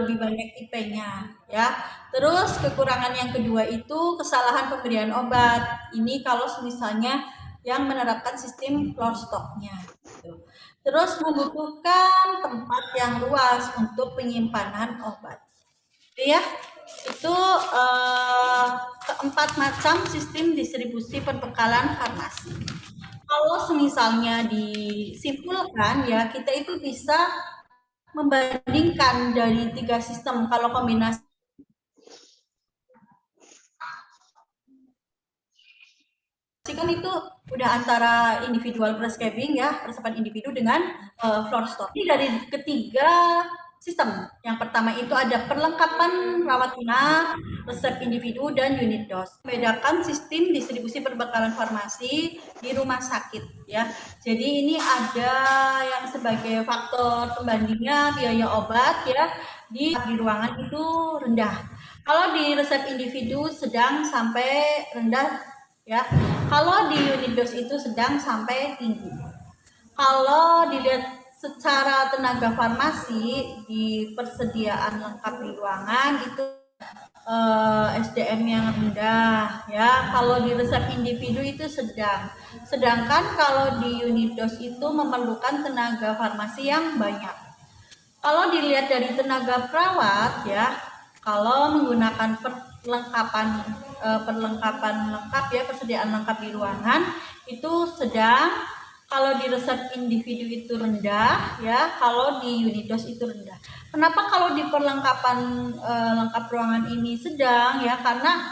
[SPEAKER 12] lebih banyak IP-nya ya. Terus kekurangan yang kedua itu kesalahan pemberian obat. Ini kalau misalnya yang menerapkan sistem floor stock-nya. Gitu. Terus membutuhkan tempat yang luas untuk penyimpanan obat. Ya, itu keempat macam sistem distribusi perbekalan farmasi. Kalau misalnya disimpulkan ya, kita itu bisa membandingkan dari 3 sistem. Kalau kombinasi kan itu udah antara individual prescribing ya, persepan individu dengan floor stock. Ini dari ketiga sistem. Yang pertama itu ada perlengkapan rawat inap, resep individu, dan unit dose. Membedakan sistem distribusi perbekalan farmasi di rumah sakit ya. Jadi ini ada yang sebagai faktor pembandingnya biaya obat ya di ruangan itu rendah. Kalau di resep individu sedang sampai rendah ya. Kalau di unit dose itu sedang sampai tinggi. Kalau dilihat secara tenaga farmasi di persediaan lengkap di ruangan itu SDM yang rendah ya. Kalau di resep individu itu sedang. Sedangkan kalau di unit dose itu memerlukan tenaga farmasi yang banyak. Kalau dilihat dari tenaga perawat ya, kalau menggunakan perlengkapan lengkap ya, persediaan lengkap di ruangan itu sedang. Kalau di resep individu itu rendah ya, kalau di unit dose itu rendah. Kenapa kalau di perlengkapan lengkap ruangan ini sedang ya? Karena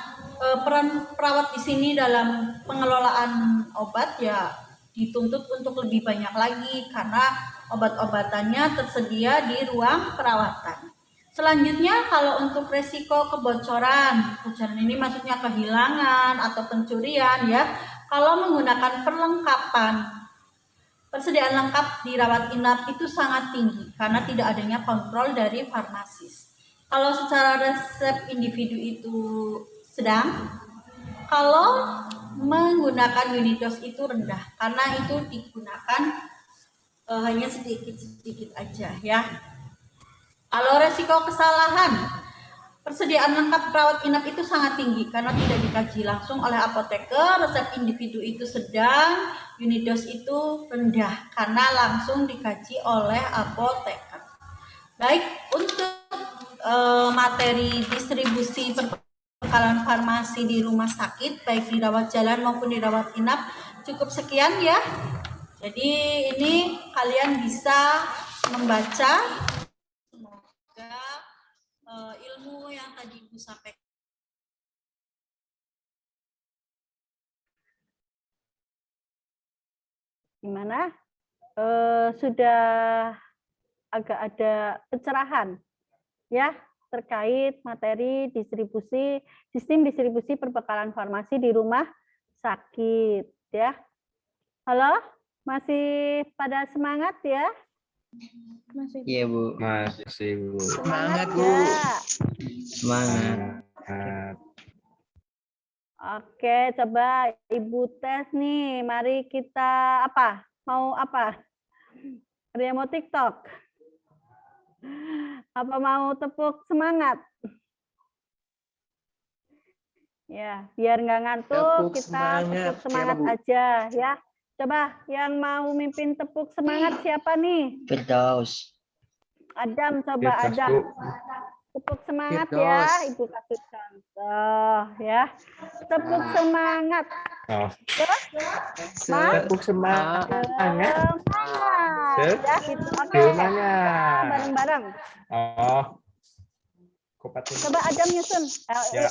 [SPEAKER 12] peran perawat di sini dalam pengelolaan obat ya dituntut untuk lebih banyak lagi karena obat-obatannya tersedia di ruang perawatan. Selanjutnya kalau untuk resiko kebocoran ini maksudnya kehilangan atau pencurian ya. Kalau menggunakan perlengkapan persediaan lengkap di rawat inap itu sangat tinggi karena tidak adanya kontrol dari farmasis. Kalau secara resep individu itu sedang, kalau menggunakan unit dose itu rendah karena itu digunakan hanya sedikit-sedikit aja ya. Kalau resiko kesalahan, persediaan lengkap perawat inap itu sangat tinggi karena tidak dikaji langsung oleh apoteker, resep individu itu sedang, unit dose itu rendah karena langsung dikaji oleh apoteker. Baik, untuk materi distribusi perbekalan farmasi di rumah sakit, baik di rawat jalan maupun di rawat inap, cukup sekian ya. Jadi ini kalian bisa membaca. Semoga ilmu yang tadi Ibu sampaikan.
[SPEAKER 1] Gimana? Sudah agak ada pencerahan ya terkait materi sistem distribusi perbekalan farmasi di rumah sakit ya. Halo, masih pada semangat ya?
[SPEAKER 3] Iya Bu.
[SPEAKER 4] Masih Bu.
[SPEAKER 3] Semangat Bu.
[SPEAKER 1] Ya.
[SPEAKER 3] Semangat.
[SPEAKER 1] Oke, coba Ibu tes nih. Mari kita apa? Mau apa? Ada yang mau TikTok? Apa mau tepuk semangat? Ya, biar nggak ngantuk, kita tepuk semangat aja ya. Coba yang mau mimpin tepuk semangat siapa nih?
[SPEAKER 3] Firdaus.
[SPEAKER 1] Adam, coba Adam. Tepuk semangat ya, Ibu kasih contoh ya. Tepuk semangat.
[SPEAKER 4] Oh.
[SPEAKER 1] Tepuk
[SPEAKER 4] semangat.
[SPEAKER 1] Semangat. Ya, gitu. Oke.
[SPEAKER 4] Semangat.
[SPEAKER 1] Bareng-bareng.
[SPEAKER 4] Oh.
[SPEAKER 1] Coba Adam nyusun.
[SPEAKER 4] Ya.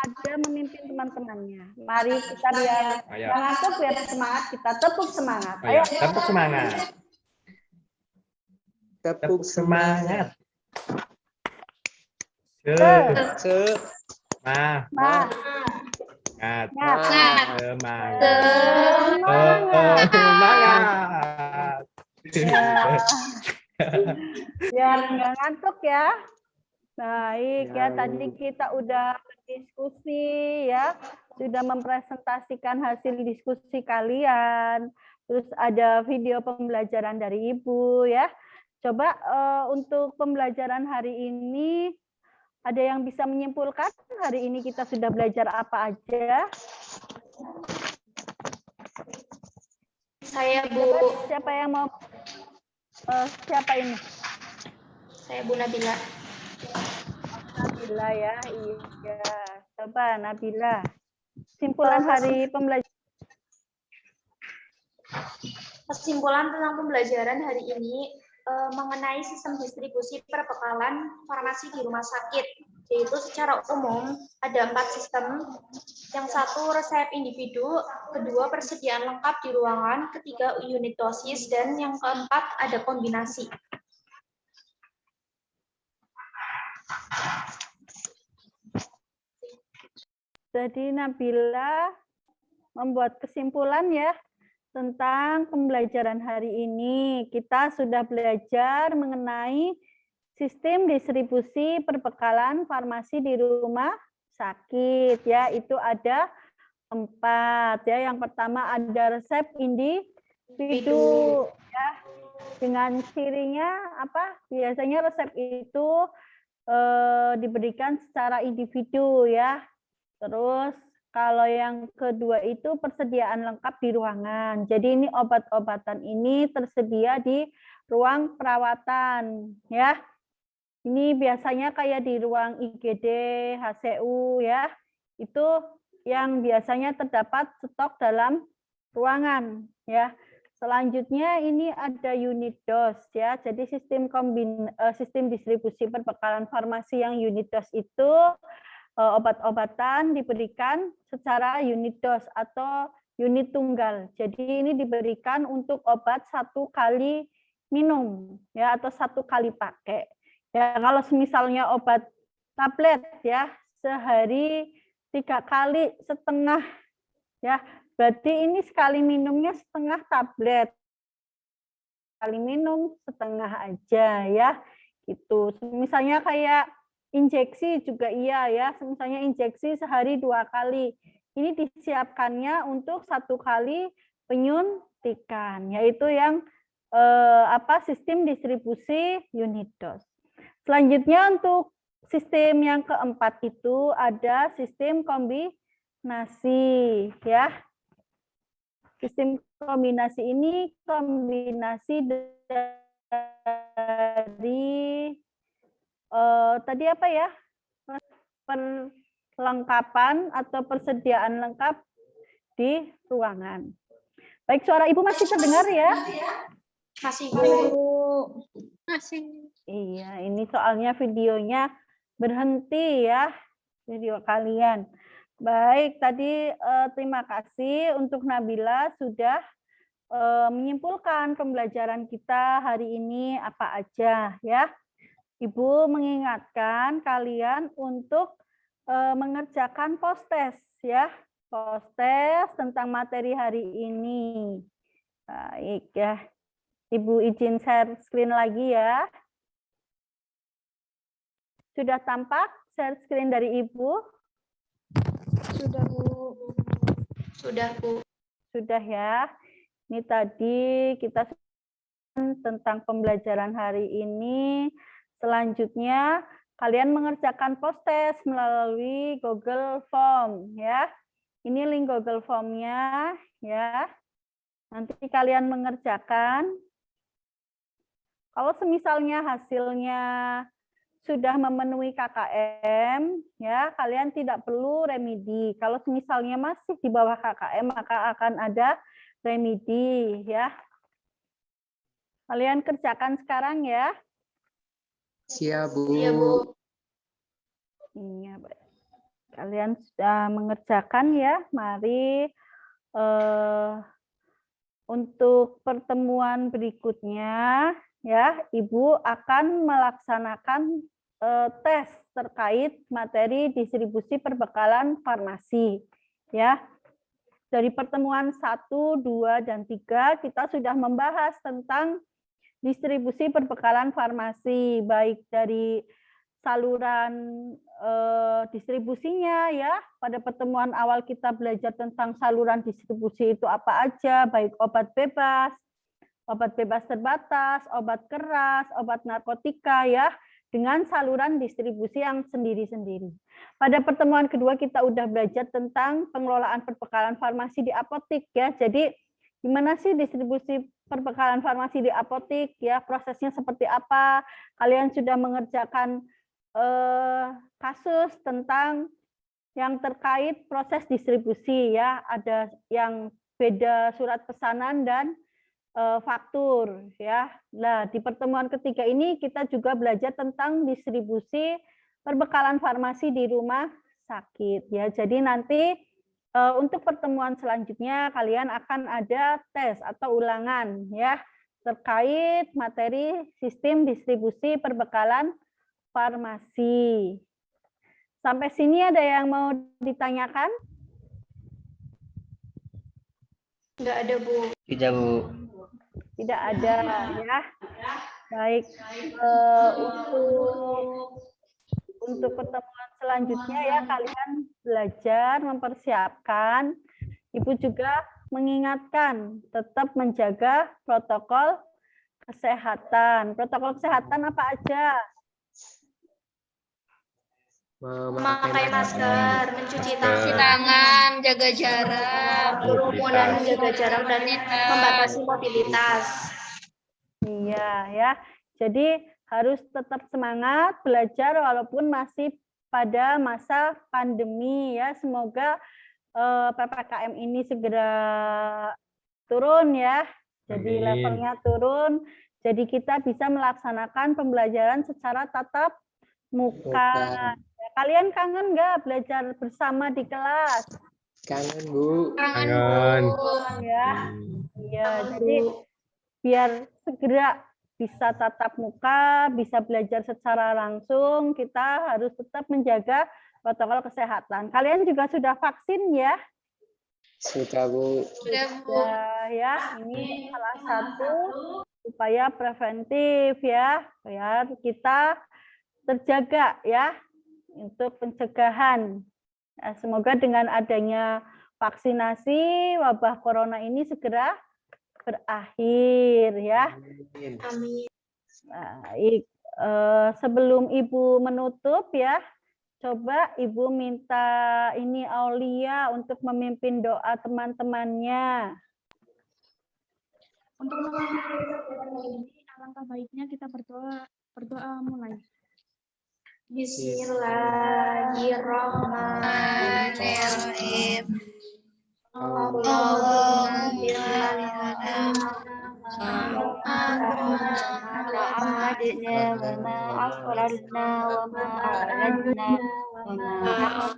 [SPEAKER 1] Adam memimpin teman-temannya. Mari kita biar ngantuk, biar semangat, kita tepuk semangat. Ayo.
[SPEAKER 4] Tepuk semangat. Tepuk semangat.
[SPEAKER 1] Biar nggak ngantuk ya. Baik ya, tadi kita udah berdiskusi ya, sudah mempresentasikan hasil diskusi kalian. Terus ada video pembelajaran dari Ibu ya. Coba untuk pembelajaran hari ini ada yang bisa menyimpulkan hari ini kita sudah belajar apa aja?
[SPEAKER 2] Saya Bu.
[SPEAKER 1] Siapa yang mau? Siapa ini?
[SPEAKER 2] Saya Bu Nabila.
[SPEAKER 1] Nabila ya, iya. Coba Nabila. Kesimpulan hari pembelajaran.
[SPEAKER 13] Kesimpulan tentang pembelajaran hari ini mengenai sistem distribusi perbekalan farmasi di rumah sakit, yaitu secara umum ada 4 sistem. Yang satu resep individu, kedua persediaan lengkap di ruangan, ketiga unit dosis, dan yang keempat ada kombinasi.
[SPEAKER 1] Jadi Nabila membuat kesimpulan ya tentang pembelajaran hari ini. Kita sudah belajar mengenai sistem distribusi perbekalan farmasi di rumah sakit ya. Itu ada 4 ya. Yang pertama ada resep individu ya. Dengan cirinya apa? Biasanya resep itu diberikan secara individu ya. Terus kalau yang kedua itu persediaan lengkap di ruangan. Jadi ini obat-obatan ini tersedia di ruang perawatan ya. Ini biasanya kayak di ruang IGD, HCU ya. Itu yang biasanya terdapat stok dalam ruangan ya. Selanjutnya ini ada unit dose ya. Jadi sistem distribusi perbekalan farmasi yang unit dose itu obat-obatan diberikan secara unit dose atau unit tunggal. Jadi ini diberikan untuk obat 1 kali minum ya atau 1 kali pakai. Ya kalau misalnya obat tablet ya sehari 3 kali setengah ya. Berarti ini sekali minumnya setengah tablet. Sekali minum setengah aja ya. Gitu. Misalnya kayak injeksi juga iya ya, misalnya injeksi sehari 2 kali. Ini disiapkannya untuk 1 kali penyuntikan, yaitu yang sistem distribusi unit dose. Selanjutnya untuk sistem yang keempat itu ada sistem kombinasi ya. Sistem kombinasi ini kombinasi dari tadi apa ya, perlengkapan atau persediaan lengkap di ruangan. Baik, suara Ibu masih terdengar ya?
[SPEAKER 13] Masih Bu.
[SPEAKER 2] Masih.
[SPEAKER 1] Iya, ini soalnya videonya berhenti ya, video kalian. Baik, tadi terima kasih untuk Nabila sudah menyimpulkan pembelajaran kita hari ini apa aja ya. Ibu mengingatkan kalian untuk mengerjakan post-test ya, post-test tentang materi hari ini. Baik ya, Ibu izin share screen lagi ya. Sudah tampak share screen dari Ibu?
[SPEAKER 13] Sudah Bu. Sudah Bu.
[SPEAKER 1] Sudah ya. Ini tadi kita tentang pembelajaran hari ini. Selanjutnya, kalian mengerjakan post-test melalui Google Form ya. Ini link Google Form-nya ya. Nanti kalian mengerjakan. Kalau semisalnya hasilnya sudah memenuhi KKM, ya kalian tidak perlu remedi. Kalau misalnya masih di bawah KKM, maka akan ada remedi, ya. Kalian kerjakan sekarang ya.
[SPEAKER 10] Siap, Bu.
[SPEAKER 11] Iya, Bu.
[SPEAKER 1] Iya, baik. Kalian sudah mengerjakan ya. Mari untuk pertemuan berikutnya ya, Ibu akan melaksanakan tes terkait materi distribusi perbekalan farmasi ya. Dari pertemuan 1, 2, dan 3 kita sudah membahas tentang distribusi perbekalan farmasi, baik dari saluran distribusinya ya. Pada pertemuan awal kita belajar tentang saluran distribusi itu apa aja, baik obat bebas terbatas, obat keras, obat narkotika ya, dengan saluran distribusi yang sendiri-sendiri. Pada pertemuan kedua kita udah belajar tentang pengelolaan perbekalan farmasi di apotik ya. Jadi gimana sih distribusi perbekalan farmasi di apotik ya, prosesnya seperti apa? Kalian sudah mengerjakan kasus tentang yang terkait proses distribusi ya, ada yang beda surat pesanan dan faktur ya. Nah, di pertemuan ketiga ini kita juga belajar tentang distribusi perbekalan farmasi di rumah sakit ya. Jadi nanti untuk pertemuan selanjutnya kalian akan ada tes atau ulangan ya terkait materi sistem distribusi perbekalan farmasi. Sampai sini ada yang mau ditanyakan?
[SPEAKER 11] Enggak ada, Bu.
[SPEAKER 3] Tidak, Bu.
[SPEAKER 1] Tidak ada ya. Baik, untuk pertemuan selanjutnya ya kalian belajar mempersiapkan. Ibu juga mengingatkan tetap menjaga protokol kesehatan. Protokol kesehatan apa aja?
[SPEAKER 11] Memakai masker, mencuci
[SPEAKER 2] Cuci tangan, jaga jarak,
[SPEAKER 11] kerumunan, menjaga jarak, dan membatasi mobilitas.
[SPEAKER 1] Iya ya. Jadi harus tetap semangat belajar walaupun masih pada masa pandemi ya. Semoga PPKM ini segera turun ya. Jadi levelnya turun. Jadi kita bisa melaksanakan pembelajaran secara tatap muka. Ya, kalian kangen nggak belajar bersama di kelas?
[SPEAKER 10] Kangen, Bu.
[SPEAKER 4] Kangen.
[SPEAKER 1] Ya. Iya, jadi biar segera bisa tatap muka, bisa belajar secara langsung, kita harus tetap menjaga protokol kesehatan. Kalian juga sudah vaksin ya?
[SPEAKER 10] Sudah, Bu.
[SPEAKER 2] Sudah, Bu.
[SPEAKER 1] Ya, ini salah satu upaya preventif ya, biar kita terjaga ya untuk pencegahan. Nah, semoga dengan adanya vaksinasi wabah corona ini segera berakhir ya.
[SPEAKER 11] Amin.
[SPEAKER 1] Baik, sebelum Ibu menutup ya, coba Ibu minta ini Aulia untuk memimpin doa teman-temannya.
[SPEAKER 7] Untuk mengakhiri ini, alangkah baiknya kita berdoa mulai.
[SPEAKER 11] Bismillahirrahmanirrahim. Allahumma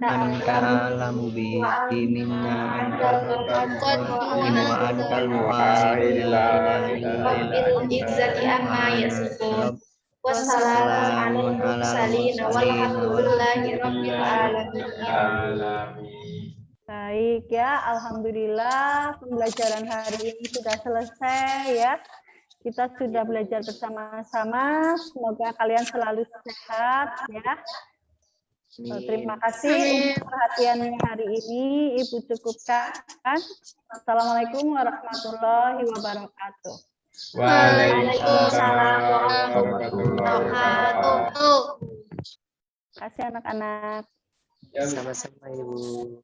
[SPEAKER 3] Anta alamu bihi minna antal muqaddim wa antal muakhir la ilaha illa
[SPEAKER 11] izzati amma yasifun. Wassalamun ala mursalin walhamdulillahi rabbil alamin.
[SPEAKER 1] Baik ya, alhamdulillah pembelajaran hari ini sudah selesai ya. Kita sudah belajar bersama-sama. Semoga kalian selalu sehat ya. Terima kasih untuk perhatiannya hari ini. Ibu cukupkan. Assalamualaikum warahmatullahi wabarakatuh.
[SPEAKER 11] Waalaikumsalam warahmatullahi wabarakatuh.
[SPEAKER 1] Terima kasih anak-anak.
[SPEAKER 10] Sama-sama, Ibu.